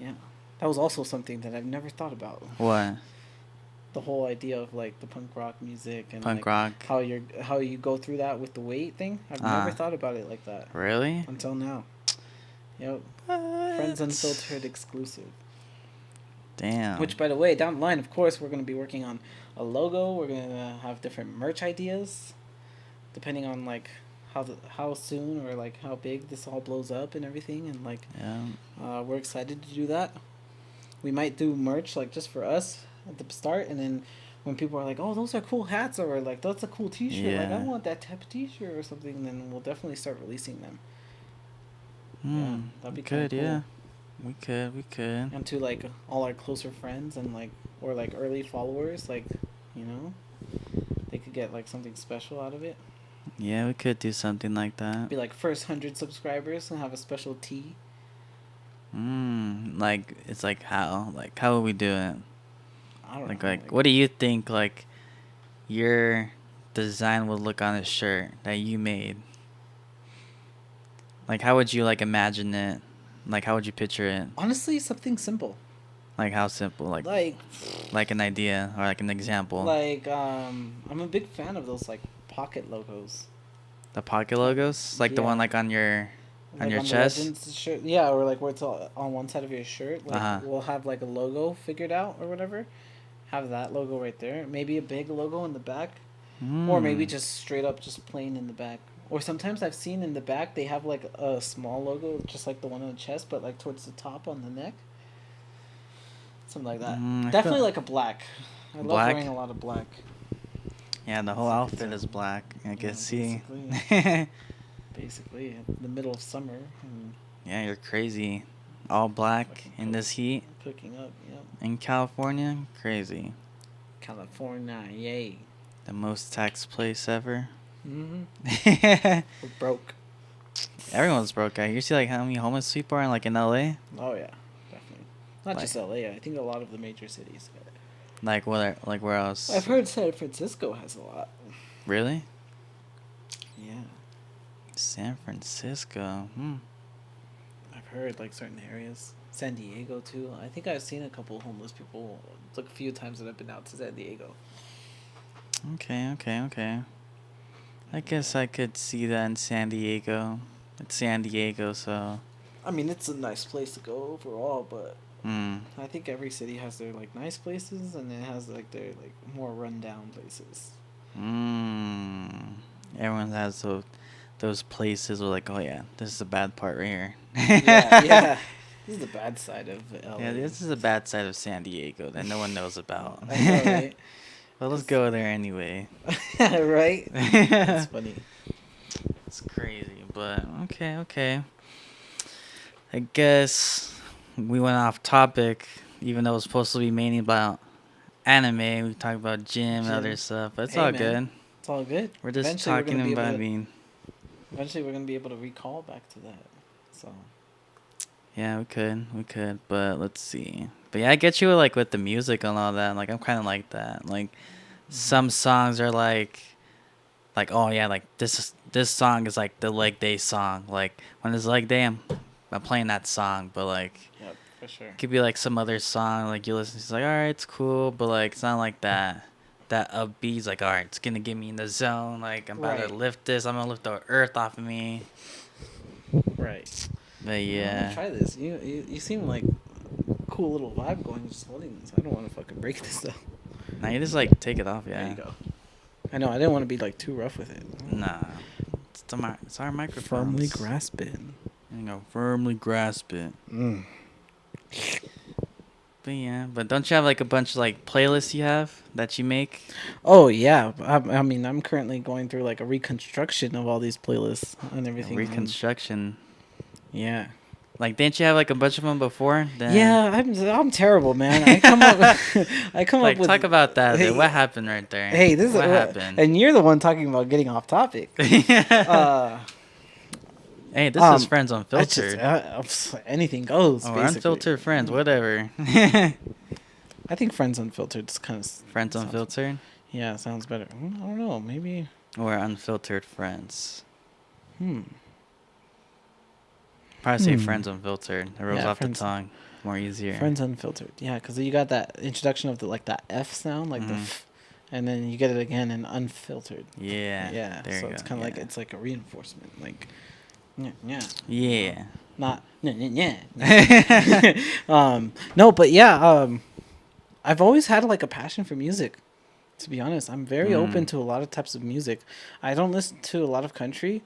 Yeah, that was also something that I've never thought about. What? The whole idea of like the punk rock music and Punk like rock? how you go through that with the weight thing. I've never thought about it like that Really? until now. Yep. What? Friends Unfiltered exclusive. Damn. Which, by the way, down the line, of course, we're going to be working on a logo. We're going to have different merch ideas, depending on like how soon or like how big this all blows up and everything. And like, Yeah. we're excited to do that. We might do merch like just for us at the start, and then when people are like, "Oh, those are cool hats," or like, "That's a cool T-shirt," like, Yeah. "I want that type of T-shirt" or something, then we'll definitely start releasing them. That'd be kinda Good, cool. yeah. We could. And to like all our closer friends and like or like early followers, like, you know, they could get like something special out of it. Yeah, we could do something like that. Be like first 100 subscribers and have a special tee. Like, it's like how would we do it? I don't Like, know. what do you think, like, your design would look on a shirt that you made? Like, how would you, like, imagine it? Like, how would you picture it? Honestly, something simple. Like, how simple? Like an idea or, like, an example. I'm a big fan of those, like, pocket logos. The pocket logos? Like, the Yeah. one, like, on your Like on chest? the Legends shirt. Yeah, or like where it's all on one side of your shirt. Like, Uh-huh. we'll have like a logo figured out or whatever. Have that logo right there. Maybe a big logo in the back. Or maybe just straight up just plain in the back. Or sometimes I've seen in the back they have like a small logo just like the one on the chest, but like towards the top on the neck. Something like that. I Definitely feel- like a black. I love Black? wearing a lot of black. Yeah, the whole outfit is black. I can see. basically. Basically, in the middle of summer and Yeah, you're crazy. All black Fucking in this heat cooking up. Yep. in California. Crazy. California, yay. The most taxed place ever. Mm-hmm. Everyone's We're broke. broke out here. You see, like, how many homeless people are in, like, in LA? Oh yeah, definitely. Not Like- just LA. I think a lot of the major cities. Like, where else? I've heard San Francisco has a lot. Really? Yeah, San Francisco. I've heard like certain areas. San Diego too. I think I've seen a couple of homeless people. Like a few times that I've been out to San Diego. Okay. I guess I could see that in San Diego. It's San Diego, so. I mean, it's a nice place to go overall, but Hmm. I think every city has their like nice places and it has like their like more rundown places. Everyone has those places where, like, oh yeah, this is the bad part right here. yeah. This is the bad side of LA. Yeah, this is the bad side of San Diego that no one knows about. I know, right? Well, let's go there anyway. Right? That's funny. It's crazy, but okay. I guess we went off topic, even though it was supposed to be mainly about anime. We talked about gym and other Gym. stuff, but it's Hey, all man. good. It's all good. We're just Eventually we're talking gonna be about able to- being. Eventually, we're gonna be able to recall back to that. So Yeah, we could, but let's see. But yeah, I get you like with the music and all that. Like, I'm kind of like that. Like, some songs are like, oh yeah, like this song is like the leg day song. Like, when it's leg day, I'm playing that song. But like, yep, for sure. it could be like some other song. Like, you listen, it's like, all right, it's cool, but like it's not like that. That upbeat's like, all right, it's gonna get me in the zone. Like, I'm about Right. to lift this. I'm gonna lift the earth off of me. Right. But I'm yeah. gonna try this. You seem like a cool little vibe going just holding this. I don't want to fucking break this though. Now you just like take it off, yeah. There you go. I know. I didn't want to be like too rough with it. Nah, it's our microphone. Firmly grasp it. You know, firmly grasp it. Mm. But yeah, but don't you have like a bunch of like playlists you have that you make? Oh yeah. I mean, I'm currently going through like a reconstruction of all these playlists and everything. Reconstruction. Yeah. Like, didn't you have like a bunch of them before? Then, Yeah, I'm terrible, man. I come up Like, with talk about that. Hey, What happened right there? Hey, this what is happened? And you're the one talking about getting off topic. Hey, this is Friends Unfiltered. Anything goes. Or basically. Unfiltered Friends, whatever. I think Friends Unfiltered is kind of Friends sounds- Unfiltered. Yeah, sounds better. I don't know. Maybe or unfiltered friends? Hmm. Probably say friends unfiltered. It rolls Yeah, off the friends. tongue more easier. Friends unfiltered. Yeah, because you got that introduction of the like that F sound, like the, and then you get it again in unfiltered. Yeah. Yeah. There So you it's go. kind of like Yeah. it's like a reinforcement, like, yeah, yeah. Yeah. Not yeah, yeah. No, but yeah. I've always had like a passion for music. To be honest, I'm very open to a lot of types of music. I don't listen to a lot of country,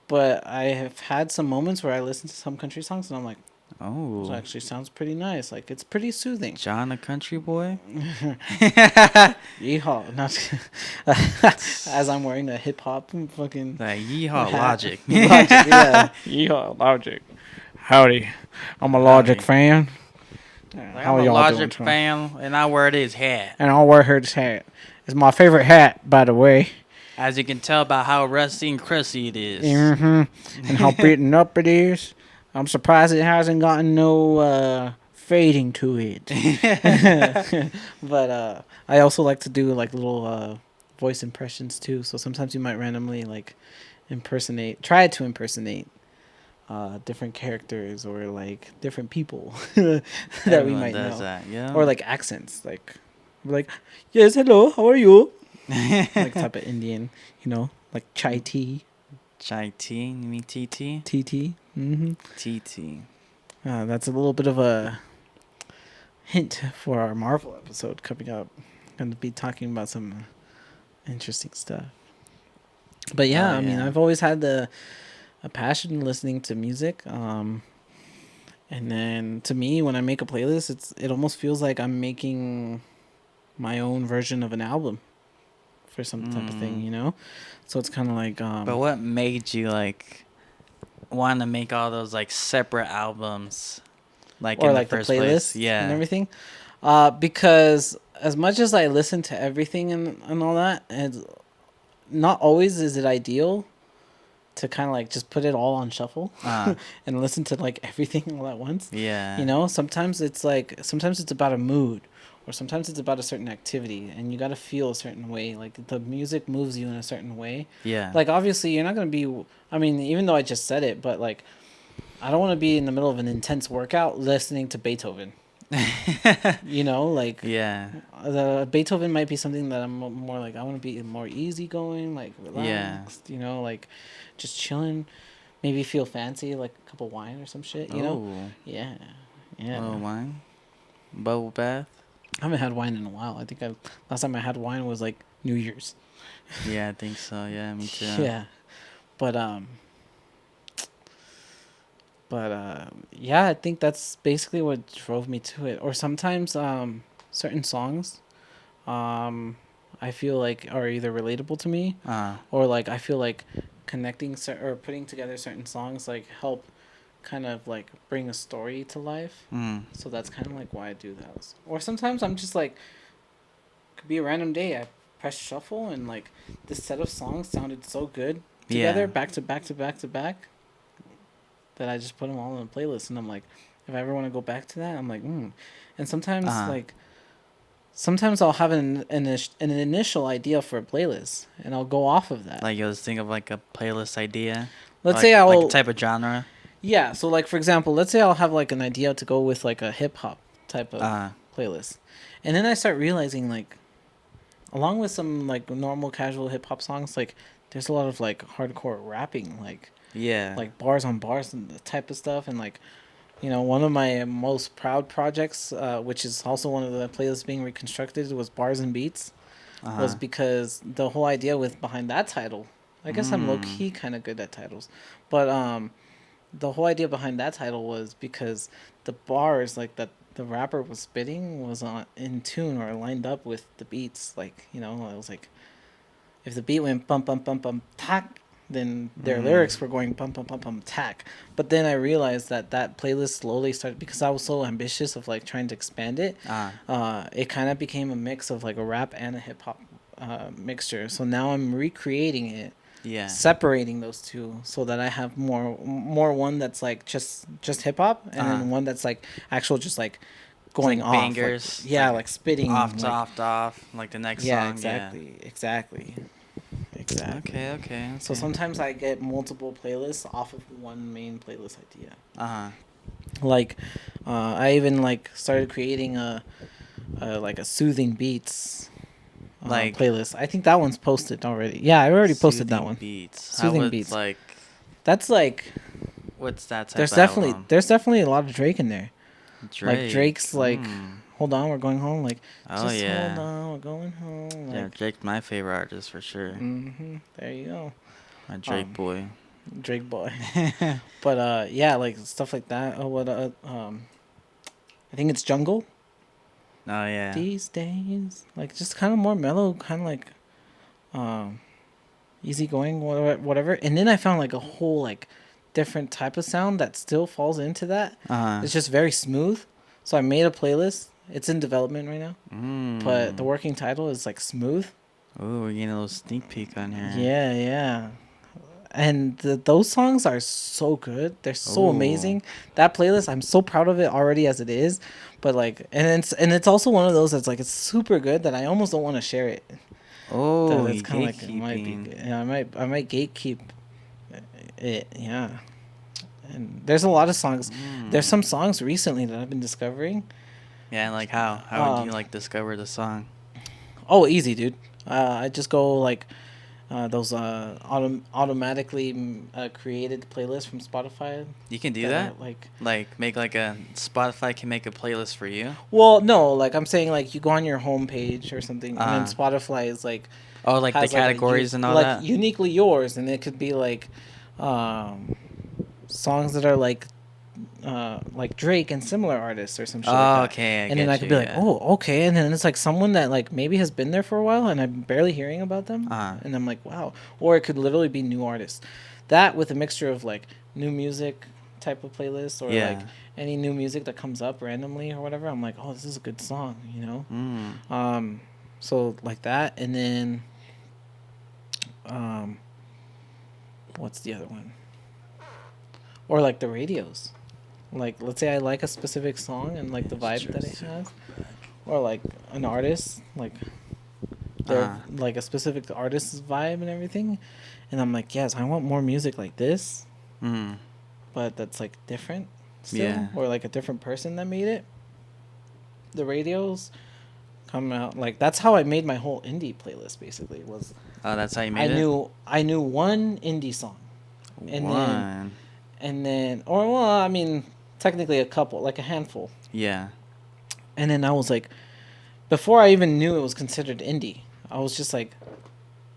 but I have had some moments where I listen to some country songs and I'm like, this Oh. actually sounds pretty nice. Like it's pretty soothing. John the Country Boy? Yeehaw! Not as I'm wearing a hip hop fucking Like, yeehaw, hat. Logic. Logic, yeah. Yeehaw, Logic. Howdy, I'm a Logic Howdy. fan. Like, How I'm are a y'all doing Logic tonight? fan, and I wear this hat. And I'll wear his hat. It's my favorite hat, by the way. As you can tell by how rusty and crusty it is. Mm-hmm. And how beaten up it is. I'm surprised it hasn't gotten no fading to it. But I also like to do like little voice impressions too. So sometimes you might randomly like try to impersonate different characters or like different people that Everyone we might does know. that, yeah. Or like accents, like, yes, hello, how are you? Like type of Indian, like chai tea, Chai tea? You mean TT? TT. Mm-hmm. TT. That's a little bit of a hint for our Marvel episode coming up. Going to be talking about some interesting stuff. But yeah, Oh, I mean, yeah. I've always had a passion listening to music. And then to me, when I make a playlist, it almost feels like I'm making my own version of an album for some type of thing, So it's kind of like. But what made you, like, want to make all those, like, separate albums? Like, or in like the the first place? playlist Yeah. and everything. Because as much as I listen to everything and all that, and not always is it ideal to kind of like just put it all on shuffle and listen to like everything all at once. Yeah. Sometimes it's about a mood, or sometimes it's about a certain activity, and you got to feel a certain way. Like the music moves you in a certain way. Yeah. Like obviously you're not gonna be. I mean, even though I just said it, but like I don't want to be in the middle of an intense workout listening to Beethoven. Like Yeah. the Beethoven might be something that I'm more like I want to be more easygoing, like relaxed, like just chilling, maybe feel fancy, like a cup of wine or some shit, Oh. Yeah. Oh, wine? Bubble bath? I haven't had wine in a while. I think last time I had wine was like New Year's. Yeah, I think so. Yeah, me too. Yeah, but yeah, I think that's basically what drove me to it. Or sometimes certain songs I feel like are either relatable to me or like I feel like connecting or putting together certain songs like help kind of like bring a story to life. So that's kind of like why I do those. Or sometimes I'm just like, could be a random day, I press shuffle and like this set of songs sounded so good together, back to back to back to back, that I just put them all in a playlist. And I'm like, if I ever want to go back to that, I'm like, And sometimes sometimes I'll have an initial idea for a playlist, and I'll go off of that. Like, you'll just think of, like, a playlist idea? Let's like, say like a type of genre? Yeah, so, like, for example, let's say I'll have, like, an idea to go with, like, a hip-hop type of playlist. And then I start realizing, like, along with some, like, normal casual hip-hop songs, like, there's a lot of, like, hardcore rapping, like, like, bars on bars and the type of stuff, and, like, one of my most proud projects, which is also one of the playlists being reconstructed, was Bars and Beats, was because the whole idea behind that title, I guess I'm low-key kind of good at titles, but the whole idea behind that title was because the bars, like, that the rapper was spitting was in tune or lined up with the beats, like, it was like, if the beat went bump, bump, bump, bump, tack, then their lyrics were going bump, bump, bump, bump, tack. But then I realized that playlist slowly started, because I was so ambitious of, like, trying to expand it, it kind of became a mix of, like, a rap and a hip-hop mixture. So now I'm recreating it, separating those two, so that I have more one that's, like, just hip-hop, and then one that's, like, actual just, like, going like off. bangers. Like, like spitting. Off, like, off, like the next song. Exactly. Exactly. Okay. So sometimes I get multiple playlists off of one main playlist idea. Uh-huh. Like, I even like started creating a soothing beats Like playlist. I think that one's posted already. Yeah, I already posted that soothing one. beats. How Soothing would beats. like That's like what's that type there's of definitely album? there's definitely a lot of Drake in there. Like Drake. Drake's like, hold on, we're going home. Like, Oh just hold yeah. on, we're going home. Yeah, Like, Drake's my favorite artist for sure. there you go. My Drake Um, boy. Drake boy. But yeah, like stuff like that. Oh, what I think it's Jungle Oh yeah. these days. Like just kind of more mellow, kind of like um easygoing, whatever. And then I found like a whole like different type of sound that still falls into that. Uh-huh. It's just very smooth. So I made a playlist. It's in development right now, but the working title is like Smooth. Ooh, we're getting a little sneak peek on here. Yeah, yeah. And those songs are so good. They're so Ooh. amazing. That playlist, I'm so proud of it already as it is. But like, and it's also one of those that's like it's super good that I almost don't want to share it. Oh, That's kind of like it might be. gatekeeping. Yeah, I might gatekeep it. Yeah. And there's a lot of songs. There's some songs recently that I've been discovering. Yeah, like how? How would you Um, like discover the song? Oh, easy, dude. I just go like those automatically created playlists from Spotify. You can do That that? are, like, Like make like a Spotify can make a playlist for you? well, no, like I'm saying, like you go on your home page or something, and then Uh-huh. Spotify is like Oh, like the has like categories and all like that? uniquely yours, and it could be um, songs that are like Drake and similar artists or some shit Oh, like that. okay, I And then get I could you, be like, yeah. oh, okay. And then it's like someone that like maybe has been there for a while and I'm barely hearing about them. Uh-huh. And I'm like, wow. Or it could literally be new artists. That with a mixture of like new music type of playlist or Yeah. like any new music that comes up randomly or whatever. I'm like, oh, this is a good song, you know? So like that. And then, um, what's the other one? Or like the radios. Like, let's say I like a specific song and like the vibe that it has, or like an artist, like their like a specific artist's vibe and everything, and I'm like, yes, I want more music like this, but that's like different, still, Yeah. or like a different person that made it. The radios come out like that's how I made my whole indie playlist. Basically, was Oh, that's how you made I knew one indie song, and One. then or well, I mean technically a couple, like a handful. Yeah. And then I was like, before I even knew it was considered indie, I was just like,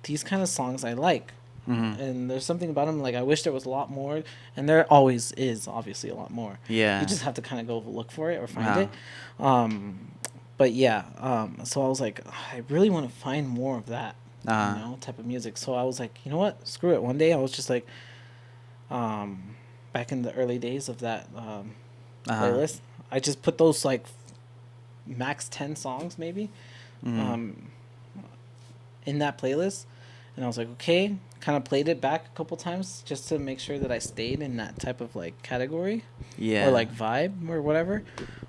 these kind of songs I like. And there's something about them, like, I wish there was a lot more. And there always is, obviously, a lot more. Yeah. You just have to kind of go look for it or find it. But yeah, so I was like, I really want to find more of that, you know, type of music. So I was like, you know what? Screw it. One day I was just like, back in the early days of that playlist, I just put those like max 10 songs maybe in that playlist, and I was like, okay, kind of played it back a couple times just to make sure that I stayed in that type of like category, Yeah. or like vibe or whatever,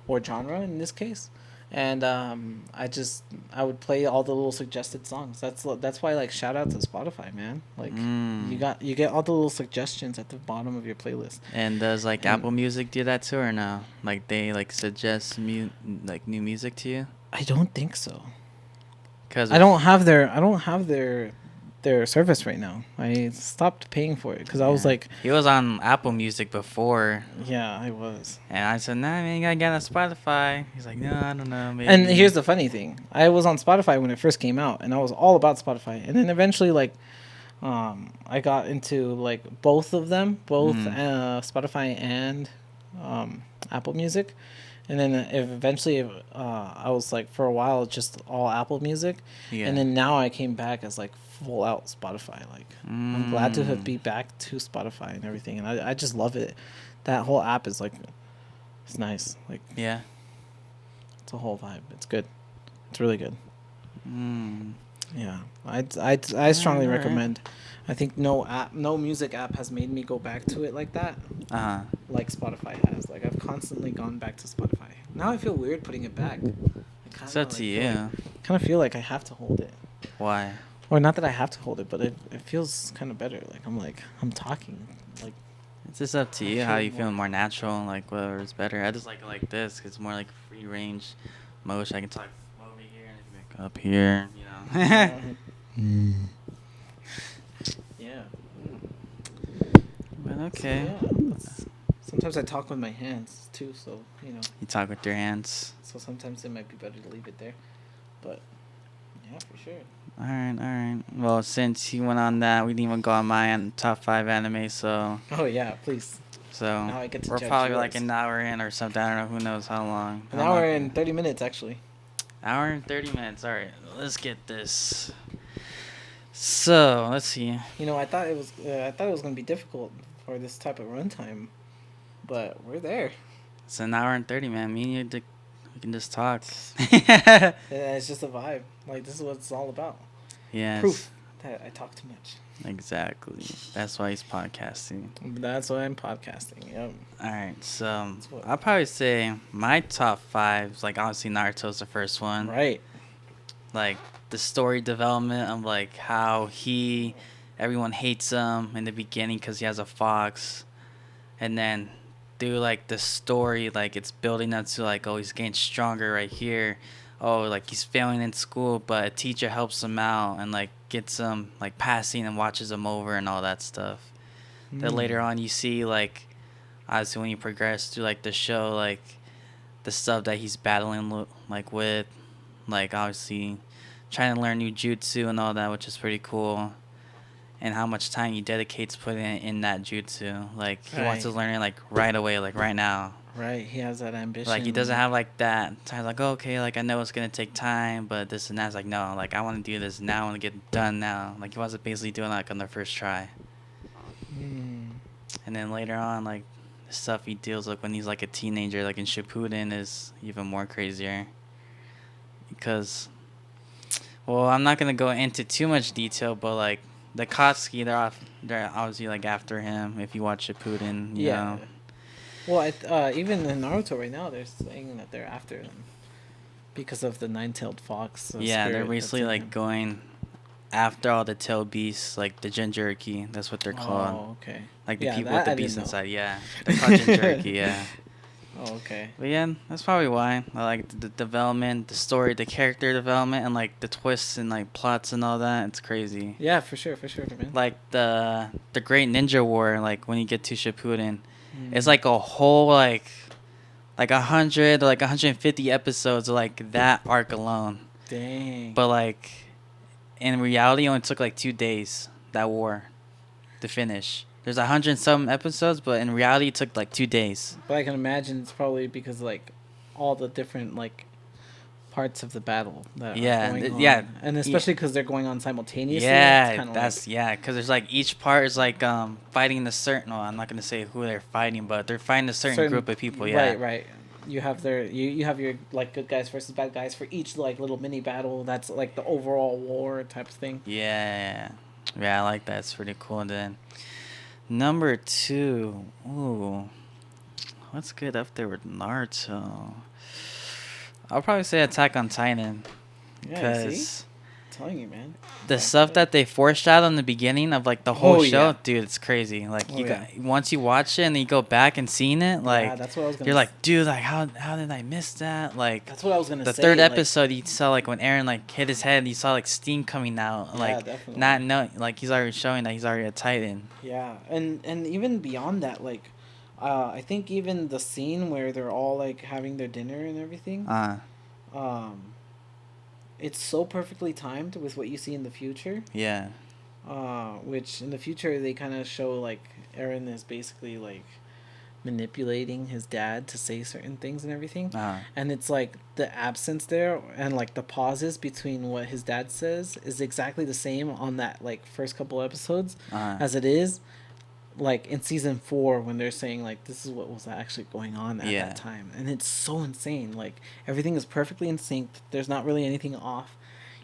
or genre in this case. And I would play all the little suggested songs. That's why, like, shout out to Spotify, man. Like, you get all the little suggestions at the bottom of your playlist. And does like Apple Music do that too or no? Like they like suggest like new music to you? I don't think so. Cause I don't have their service right now. I stopped paying for it because I was like, he was on Apple Music before, yeah, I was. and I said, nah, man, you gotta get on Spotify. He's like, no, I don't know, maybe. And here's the funny thing: I was on Spotify when it first came out, and I was all about Spotify. And then eventually, like, I got into like both of them, both Spotify and Apple Music. And then eventually, I was like, for a while, just all Apple Music. Yeah. And then now I came back as like full out Spotify. Like, I'm glad to be back to Spotify and everything. And I just love it. That whole app is like, it's nice. Like, Yeah. it's a whole vibe. It's good. It's really good. Yeah. I strongly Alright. recommend. I think no music app has made me go back to it like that. Like Spotify has. Like, I've constantly gone back to Spotify. Now I feel weird putting it back. It's up to you. Kind of feel like I have to hold it. Why? Or not that I have to hold it, but it feels kind of better. Like I'm talking. Like It's just up to I you how feel you feel more. more natural, like whatever is better. I just like this 'cause it's more like free range motion. I can talk over here and I can make up here, you know. Yeah. Yeah. But So okay. yeah, that's, sometimes I talk with my hands too. So You talk with your hands. so sometimes it might be better to leave it there. But yeah, for sure. All right, all right. Well, since you went on that, we didn't even go on my top 5 anime, Oh yeah, please. so Now I get to we're judge probably like yours. an hour in or something. I don't know. Who knows how long? An I'm hour not and gonna. 30 minutes actually. Hour and 30 minutes. All right, let's get this. So let's see. I thought it was gonna be difficult for this type of runtime, but we're there. It's an hour and 30, man. Me and you, we can just talk. Yeah, it's just a vibe. Like this is what it's all about. Yes, Proof that I talk too much. exactly. That's why he's podcasting. That's why I'm podcasting. Yep. All right, so That's what. I'll probably say my top five is like obviously Naruto's the first one. Right. Like the story development of like how everyone hates him in the beginning because he has a fox, and then through like the story, like it's building up to like, oh, he's getting stronger right here. Oh, like he's failing in school, but a teacher helps him out and like gets him like passing and watches him over and all that stuff. Then later on you see like obviously when you progress through like the show, like the stuff that he's battling like with, like obviously trying to learn new jutsu and all that, which is pretty cool. And how much time he dedicates putting in that jutsu. Like he wants to Right. learn it like right away, like right now. Right. He has that ambition. Like he doesn't have like that time. Like okay, like I know it's gonna take time, but this and that. It's like no, like I want to do this now. I want to get it done now. Like he wants to basically do it like on the first try. And then later on, like the stuff he deals with when he's like a teenager, like in Shippuden, is even more crazier. Because, well, I'm not gonna go into too much detail, but like the Katsuki, they're obviously like after him. If you watch Shippuden, you Yeah. know. Well, even in Naruto right now, they're saying that they're after him because of the nine-tailed fox. Yeah, they're spirit that's basically in like him. going after all the tail beasts, like the Jinchuriki. That's what they're called. Oh, okay. Like the Yeah, people that with the I didn't beast know. inside. Yeah, they're called Jinchuriki. Yeah. Oh, okay. But yeah, that's probably why I like the development, the story, the character development, and like the twists and like plots and all that. It's crazy. Yeah, for sure, man. Like the Great Ninja War, like when you get to Shippuden, it's Mm. like a whole like 100 or like 150 episodes of like that arc alone. Dang. But like in reality, it only took like 2 days that war to finish. There's 100 and some episodes, but in reality, it took like 2 days. But I can imagine it's probably because like all the different like parts of the battle that Yeah, are going on. yeah, And especially because they're going on simultaneously. Yeah, it's kinda that's yeah, because there's like each part is like fighting a certain. Well, I'm not gonna say who they're fighting, but they're fighting a certain group of people. Yeah, Right. You have you have your like good guys versus bad guys for each like little mini battle. That's like the overall war type of thing. yeah, I like that. It's pretty cool. And then number 2, ooh, what's good up there with Naruto? I'll probably say Attack on Titan, Yeah, see? because I'm telling you, man. the Okay. stuff that they foreshadowed in the beginning of like the whole Oh, show, yeah. dude, it's crazy. Like Oh, you yeah. once you watch it and then you go back and seeing it, like Yeah, that's what I was gonna you're like, dude, like how did I miss that? Like That's what I was gonna the say. third like- episode, you saw like when Aaron like hit his head, you saw like steam coming out. Yeah, Like definitely. not knowing, like he's already showing that he's already a Titan. Yeah, and even beyond that, like, I think even the scene where they're all like having their dinner and everything, um, it's so perfectly timed with what you see in the future. Yeah, Which in the future they kind of show like Aaron is basically like manipulating his dad to say certain things and everything. And it's like the absence there and like the pauses between what his dad says is exactly the same on that like first couple episodes as it is like in season 4 when they're saying like this is what was actually going on at that time. And it's so insane. Like everything is perfectly in sync. There's not really anything off,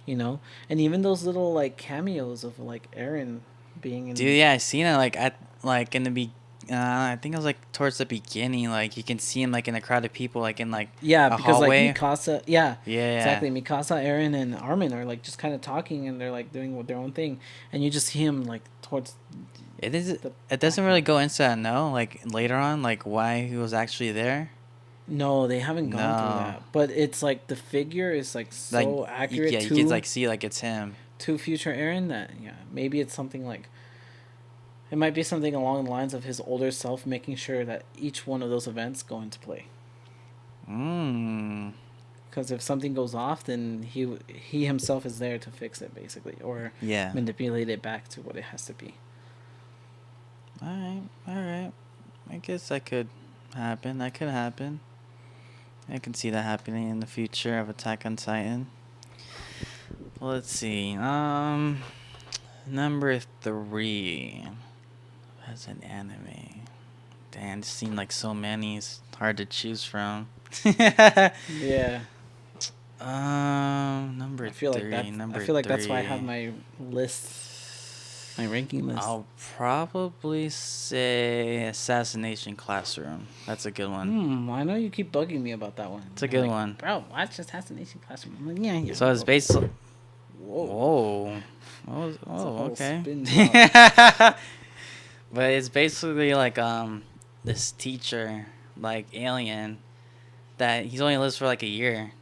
you know? And even those little like cameos of like Aaron being in dude. Yeah, I seen it like at like in the I think it was like towards the beginning. Like you can see him like in a crowd of people, like in like Yeah, a because like hallway. Mikasa, yeah, Yeah, exactly. Mikasa, Eren, and Armin are like just kind of talking, and they're like doing their own thing, and you just see him like towards it is. the It doesn't back. really go into that. No, like later on, like why he was actually there. No, they haven't gone through No, that, but it's like the figure is like like so accurate yeah, you could to like see like it's him. future Eren that yeah, maybe it's something like it might be something along the lines of his older self making sure that each one of those events go into play. Mm. Because if something goes off, then he himself is there to fix it, basically, or Yeah. manipulate it back to what it has to be. All right. All right. I guess that could happen. That could happen. I can see that happening in the future of Attack on Titan. Well, let's see. Number 3 as an anime. Damn, this seemed like so many. It's hard to choose from. Yeah, Number I feel like 3. that. Number I feel like 3. that's why I have my list, my ranking list. I'll probably say Assassination Classroom. That's a good one. I know you keep bugging me about that one. It's a You're good like, one. bro. Watch Assassination Classroom. I'm like, yeah, yeah. So it's basically. Whoa. Whoa. That's a Oh, whole okay. spin drop. But it's basically like this teacher, like alien, that he's only lives for like a year,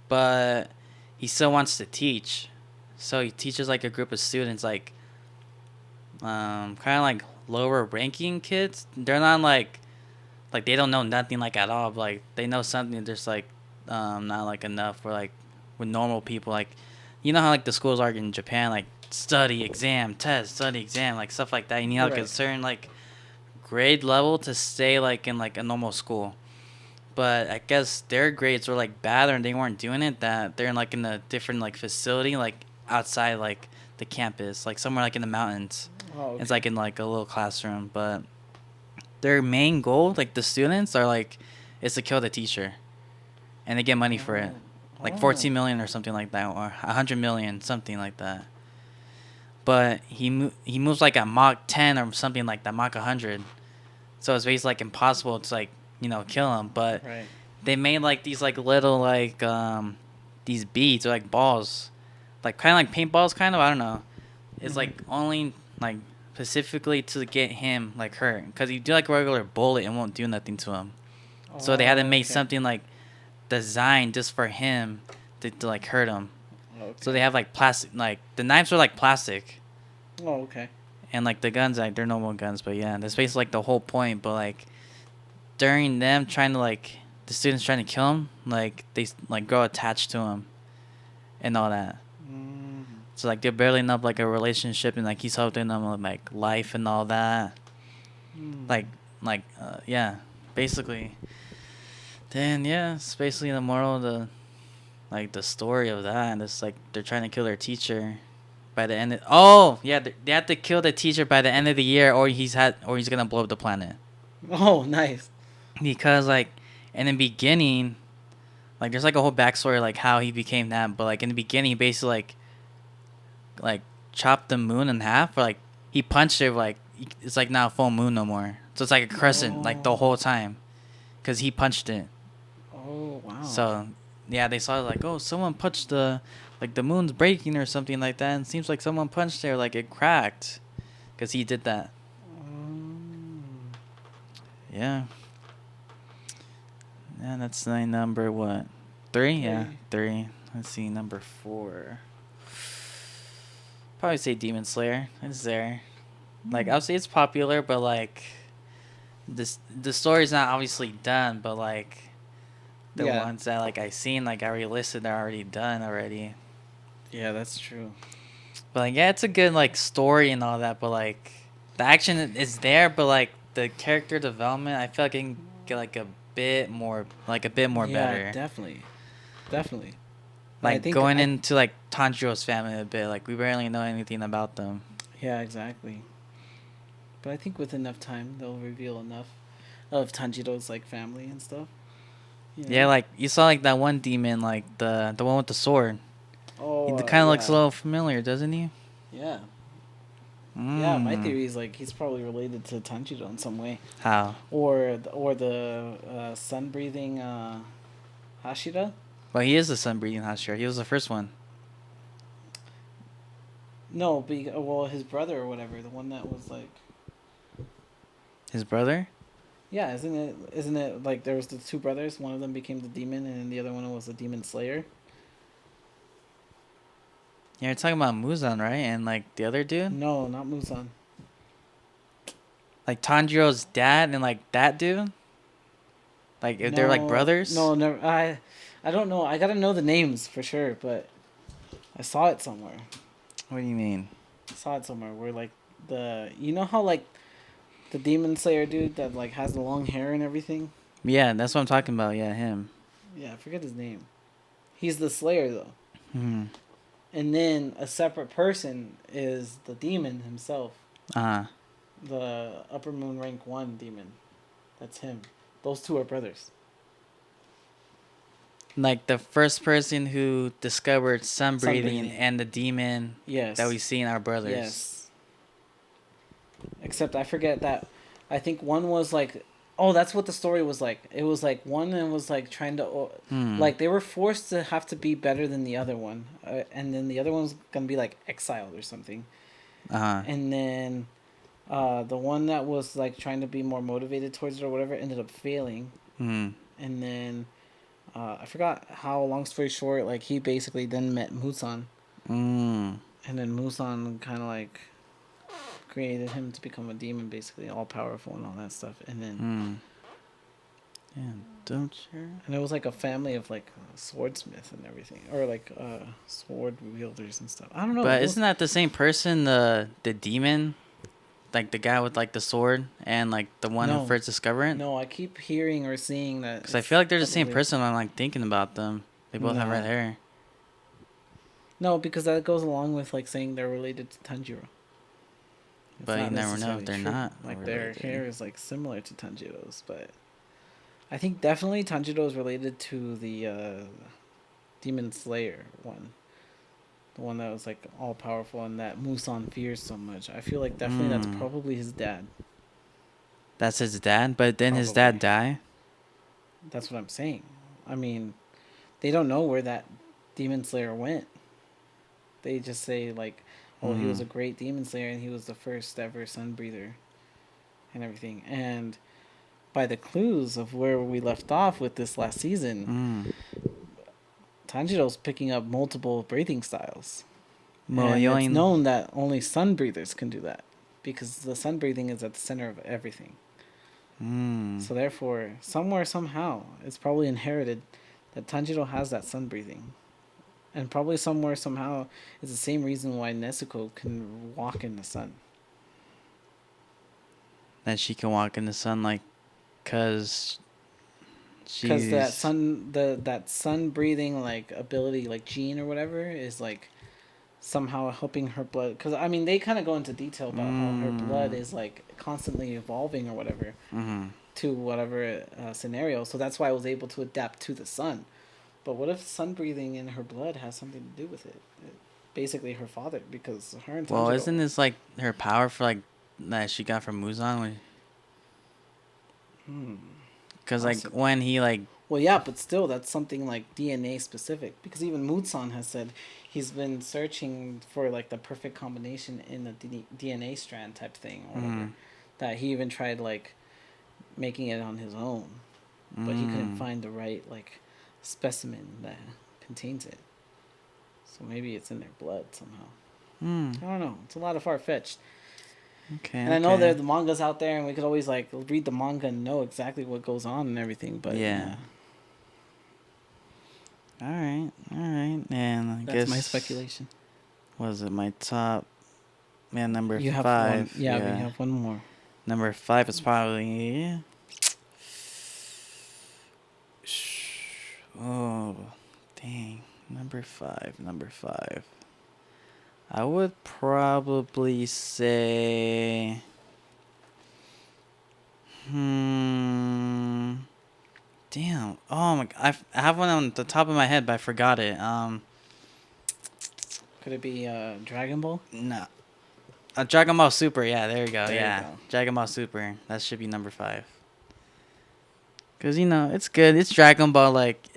but he still wants to teach. So he teaches like a group of students, like kind of like lower ranking kids. They're not like they don't know nothing like at all. But, like they know something, just like not like enough for like with normal people. Like you know how like the schools are in Japan, like study, exam, test, study, exam, like stuff like that. You need like a Right. certain like grade level to stay like in like a normal school. But I guess their grades were like bad and they weren't doing it. That they're in like in a different like facility, like outside like the campus, like somewhere like in the mountains. Oh, okay. It's like in like a little classroom, but their main goal, like the students, are like, is to kill the teacher, and they get money for it, like 14 million or something like that, or 100 million, something like that. But he moves like a Mach 10 or something like that, Mach 100. So it's basically like impossible to like kill him. But Right. they made like these like little like these beads or like balls, like kind of like paintballs, kind of. I don't know. It's like only like specifically to get him like hurt, because you do like a regular bullet and won't do nothing to him. So they had to make something like designed just for him to like hurt him. Okay. So they have like plastic, like the knives are like plastic, Oh, okay. and like the guns, like they're normal guns. But yeah, that's basically like the whole point. But like during them trying to like the students trying to kill him, like they like grow attached to him, and all that. So like they're building up like a relationship, and like he's helping them with like life and all that. Like yeah, basically. Then yeah, it's basically the moral of the like the story of that, and it's like they're trying to kill their teacher by the end. They have to kill the teacher by the end of the year, or he's gonna blow up the planet. Oh, nice. Because like in the beginning, like there's like a whole backstory like how he became that, but like in the beginning, he basically like chopped the moon in half, or like he punched it, like it's like not a full moon no more, so it's like a crescent like the whole time, because he punched it. Oh, wow. So yeah, they saw like, oh, someone punched the moon's breaking or something like that, and it seems like someone punched there, like it cracked, because he did that. Yeah. Yeah, that's my number what? 3? Yeah, 3. Let's see, number 4. Probably say Demon Slayer. It's there. Like I'll say it's popular, but like the story's not obviously done, but like the ones that like I seen, like I already listed, are already done already. Yeah, that's true. But like yeah, it's a good like story and all that, but like the action is there, but like the character development, I feel like it can get like a bit more better. Definitely. Definitely. Like going into like Tanjiro's family a bit, like we barely know anything about them. Yeah, exactly. But I think with enough time, they'll reveal enough of Tanjiro's like family and stuff. You know? Yeah, like you saw like that one demon, like the one with the sword. Oh, He kind of looks a little familiar, doesn't he? Yeah. Yeah, my Mm. theory is like he's probably related to Tanjiro in some way, How? or the sun breathing Hashira. Well, he is the sun breathing Hashira. He was the first one. No, well, his brother or whatever, the one that was like, His brother? yeah, isn't it like there was the two brothers? One of them became the demon, and then the other one was the demon slayer. Yeah, you're talking about Muzan, right? And like the other dude? No, not Muzan. Like Tanjiro's dad and like that dude? Like if they're like No, brothers? no, never. I don't know. I gotta know the names for sure, but I saw it somewhere. What do you mean? I saw it somewhere where like you know how like the demon slayer dude that like has the long hair and everything. Yeah, that's what I'm talking about. Yeah, him. Yeah, I forget his name. He's the slayer though, Hmm. and then a separate person is the demon himself, Uh-huh. the upper moon rank 1 demon. That's him. Those two are brothers. Like the first person who discovered sun breathing Sunbreathing. and the demon Yes. that we see in our brothers. Yes. Except I forget that. I think one was like, oh, that's what the story was like. It was like one and was like trying to, like they were forced to have to be better than the other one, and then the other one was gonna be like exiled or something. Uh-huh. And then, the one that was like trying to be more motivated towards it or whatever ended up failing. Hmm. And then, I forgot how. Long story short, like he basically then met Musan, Mm. and then Musan kind of like created him to become a demon, basically all powerful and all that stuff. And then, Hmm. Yeah, don't you? and it was like a family of like swordsmith and everything, or like sword wielders and stuff. I don't know. But isn't that the same person, the demon? Like the guy with like the sword and like the one No. who first discovered it? No, I keep hearing or seeing that. Because I feel like they're the same probably- person when I'm like thinking about them. They both have No. red hair. No, because that goes along with like saying they're related to Tanjiro. It's But you not never know if necessarily they're true. not Like their related. hair is like similar to Tanjiro's, but I think definitely Tanjiro is related to the Demon Slayer one, the one that was like all powerful and that Musan fears so much. I feel like definitely that's probably his dad. That's his dad, but then his dad die? That's what I'm saying. I mean, they don't know where that Demon Slayer went. They just say like, oh, he was a great Demon Slayer and he was the first ever Sun Breather and everything. And by the clues of where we left off with this last season, Tanjiro's picking up multiple breathing styles. Well, and you it's only known that only sun breathers can do that because the sun breathing is at the center of everything. So therefore, somewhere, somehow, it's probably inherited that Tanjiro has that sun breathing. And probably somewhere, somehow, it's the same reason why Nezuko can walk in the sun. that she can walk in the sun, like, cause Because she's that sun breathing like ability, like gene or whatever, is like somehow helping her blood. Because I mean, they kind of go into detail about how her blood is like constantly evolving or whatever to whatever scenario. So that's why I was able to adapt to the sun. But what if sun breathing in her blood has something to do with it? Basically, her father, because her and Tanjiro. Well, isn't this like her power for like that she got from Muzan? Because like Possibly. when he like Well, yeah, but still, that's something like DNA specific. Because even Mutsan has said he's been searching for like the perfect combination in the DNA strand type thing or whatever. That he even tried like making it on his own, but he couldn't find the right like specimen that contains it. So maybe it's in their blood somehow. I don't know. It's a lot of far fetched. okay, And I know there the manga's out there, and we could always like read the manga and know exactly what goes on and everything. But Yeah. All right, and I that's guess my speculation. Was it my top? Man, number You have 5. one. Yeah, but you have one more. Number 5 is probably. Oh, dang. Number 5. I would probably say. Damn. Oh my god. I have one on the top of my head, but I forgot it. Could it be Dragon Ball? No. Dragon Ball Super. Yeah, there you go. There you Yeah, go. Dragon Ball Super. That should be number 5. Cause it's good. It's Dragon Ball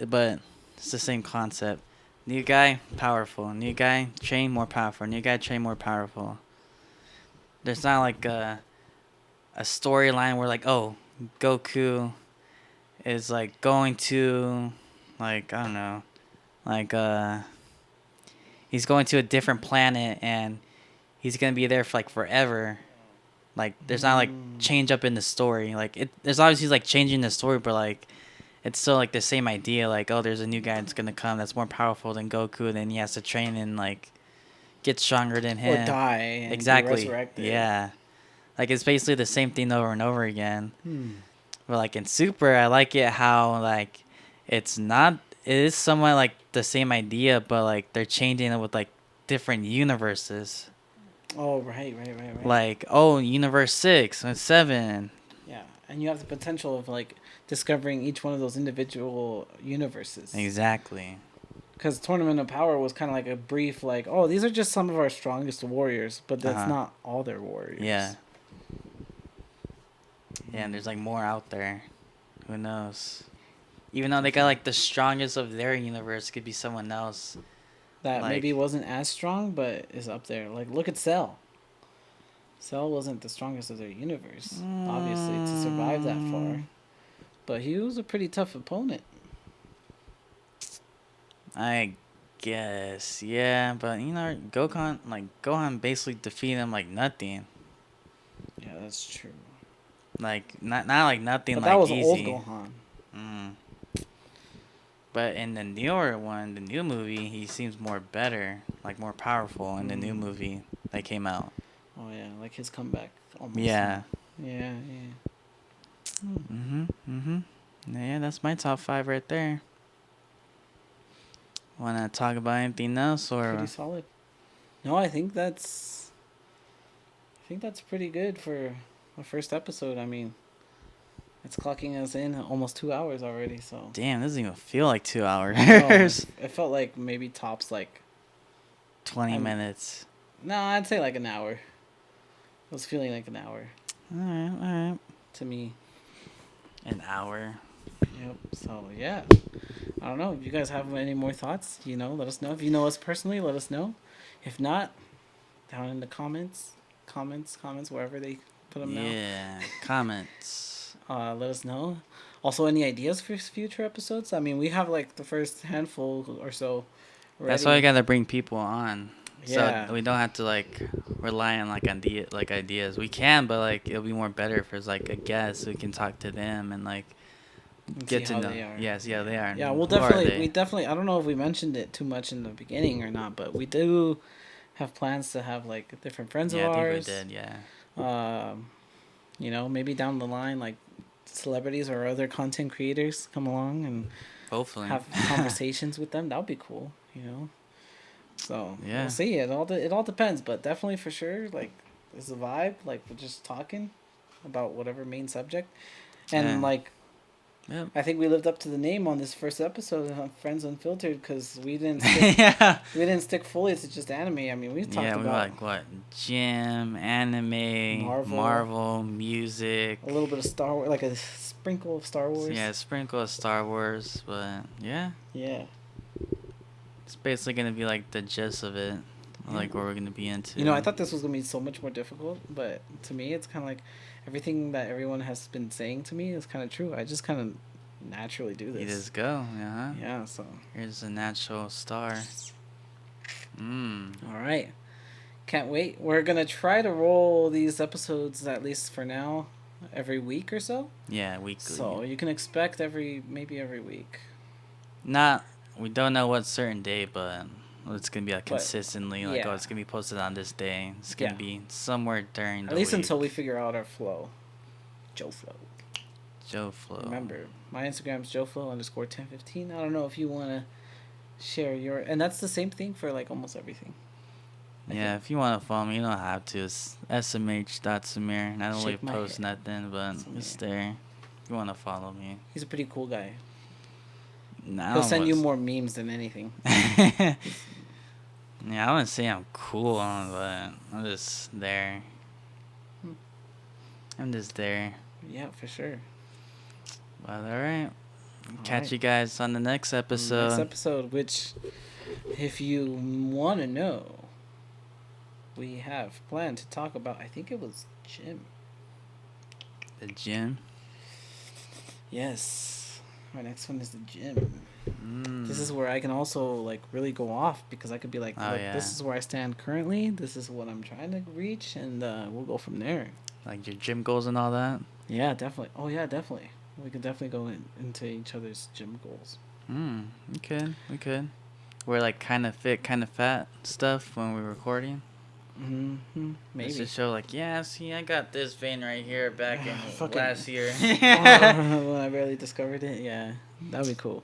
but it's the same concept. New guy, powerful. New guy, train more powerful. New guy, train more powerful. There's not like a storyline where like, oh, Goku is like going to, like, I don't know, like he's going to a different planet and he's gonna be there for like forever. Like there's not like change up in the story. Like there's obviously like changing the story, but like it's still like the same idea. Like, oh, there's a new guy that's gonna come that's more powerful than Goku, and then he has to train and like get stronger than Or him. die and be Exactly. resurrected. Yeah. Like it's basically the same thing over and over again. Hmm. But like in Super, I like it how like it's not. It is somewhat like the same idea, but like they're changing it with like different universes. Oh, right. Like, oh, universe 6 and 7. Yeah, and you have the potential of like discovering each one of those individual universes. Exactly. Because Tournament of Power was kind of like a brief, like, oh, these are just some of our strongest warriors, but that's not all their warriors. Yeah. Yeah, and there's like more out there. Who knows? Even though they got like the strongest of their universe, could be someone else. That Like- maybe wasn't as strong, but is up there. Like, look at Cell. Cell wasn't the strongest of their universe, obviously, to survive that far. But he was a pretty tough opponent. I guess, yeah, but Gohan basically defeated him like nothing. Yeah, that's true. Like not like nothing. But like that was easy. old Gohan. But in the newer one, the new movie, he seems more better, like more powerful in the new movie that came out. Oh yeah, like his comeback. Almost. Yeah. Yeah. Yeah, that's my top 5 right there. Wanna talk about anything else or? Pretty solid. No, I think that's pretty good for the first episode. I mean, it's clocking us in almost 2 hours already. So Damn, it doesn't even feel like 2 hours. no, it felt like maybe tops like 20 minutes. No, I'd say like an hour. It was feeling like an hour All right. to me. An hour. Yep. So yeah, I don't know if you guys have any more thoughts. Let us know. If you know us personally, let us know. If not, down in the comments, wherever they put them now. Yeah, comments. Let us know. Also, any ideas for future episodes? I mean, we have like the first handful or so. That's why we gotta bring people on. Yeah. So we don't have to like rely on like ideas. We can, but like it'll be more better if there's like a guest. We can talk to them and like get to know. Yeah, see how they are. Yeah, we'll Who are they? definitely. I don't know if we mentioned it too much in the beginning or not, but we do have plans to have like different friends of ours. I think we did. Yeah. Maybe down the line, like celebrities or other content creators come along and Hopefully have conversations with them. That would be cool. So Yeah. we'll see. It all depends, but definitely for sure, like it's a vibe. Like we're just talking about whatever main subject, and Yeah. like. Yep. I think we lived up to the name on this first episode of Friends Unfiltered because we didn't stick, Yeah. we didn't stick fully to just anime. I mean, we talked Yeah, we were about like what? Gym, anime, Marvel. music. a little bit of Star Wars, like a sprinkle of Star Wars. Yeah, sprinkle of Star Wars, but yeah, Yeah. it's basically gonna be like the gist of it, like what we're gonna be into. I thought this was gonna be so much more difficult, but to me, it's kind of like everything that everyone has been saying to me is kind of true. I just kind of naturally do this. You just go, Yeah. So. Here's a natural star. All right. Can't wait. We're gonna try to roll these episodes at least for now, every week or so. Yeah, weekly. So you can expect maybe every week. We don't know what certain day, but it's gonna be like But, consistently. Like, yeah. it's gonna be posted on this day. It's gonna Yeah. be somewhere during the At least week. until we figure out our flow. Joe Flow. Joe Flow. Remember, my Instagram's JoeFlow_1015. I don't know if you wanna share your, and that's the same thing for like almost everything. Yeah, if you want to follow me, you don't have to. It's smh.samir. I don't really Shake my post head. nothing, but Samir. it's there. If you want to follow me. He's a pretty cool guy. Nah, He'll send you more memes than anything. Yeah, I wouldn't say I'm cool, but I'm just there. Hmm. I'm just there. Yeah, for sure. But alright. All Catch right. you guys on the next Next episode. episode, which, if you want to know, we have planned to talk about. I think it was gym. The gym. Yes, my next one is the gym. This is Mm. where I can also like really go off because I could be like, Oh, look, yeah. this is where I stand currently. This is what I'm trying to reach, and we'll go from there. Like your gym goals and all that. Yeah, definitely. Oh yeah, definitely. We could definitely go into each other's gym goals. We could. We could. We're like kind of fit, kind of fat stuff when we're recording. Mm-hmm. Maybe. Just to show, like, yeah, see, I got this vein right here back in Fucking- last year. When I barely discovered it, yeah, that'd be cool.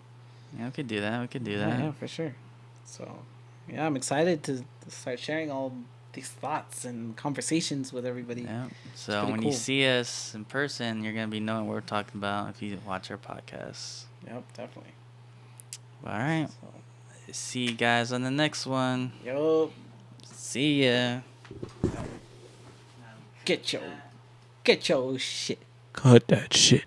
Yeah, we could do that. We could do Yeah, that. yeah, for sure. So, yeah, I'm excited to start sharing all these thoughts and conversations with everybody. Yeah. So pretty when cool. you see us in person, you're gonna be knowing what we're talking about if you watch our podcast. Yep, definitely. All right. So, See you guys on the next one. yo, See ya. get your shit. Cut that shit.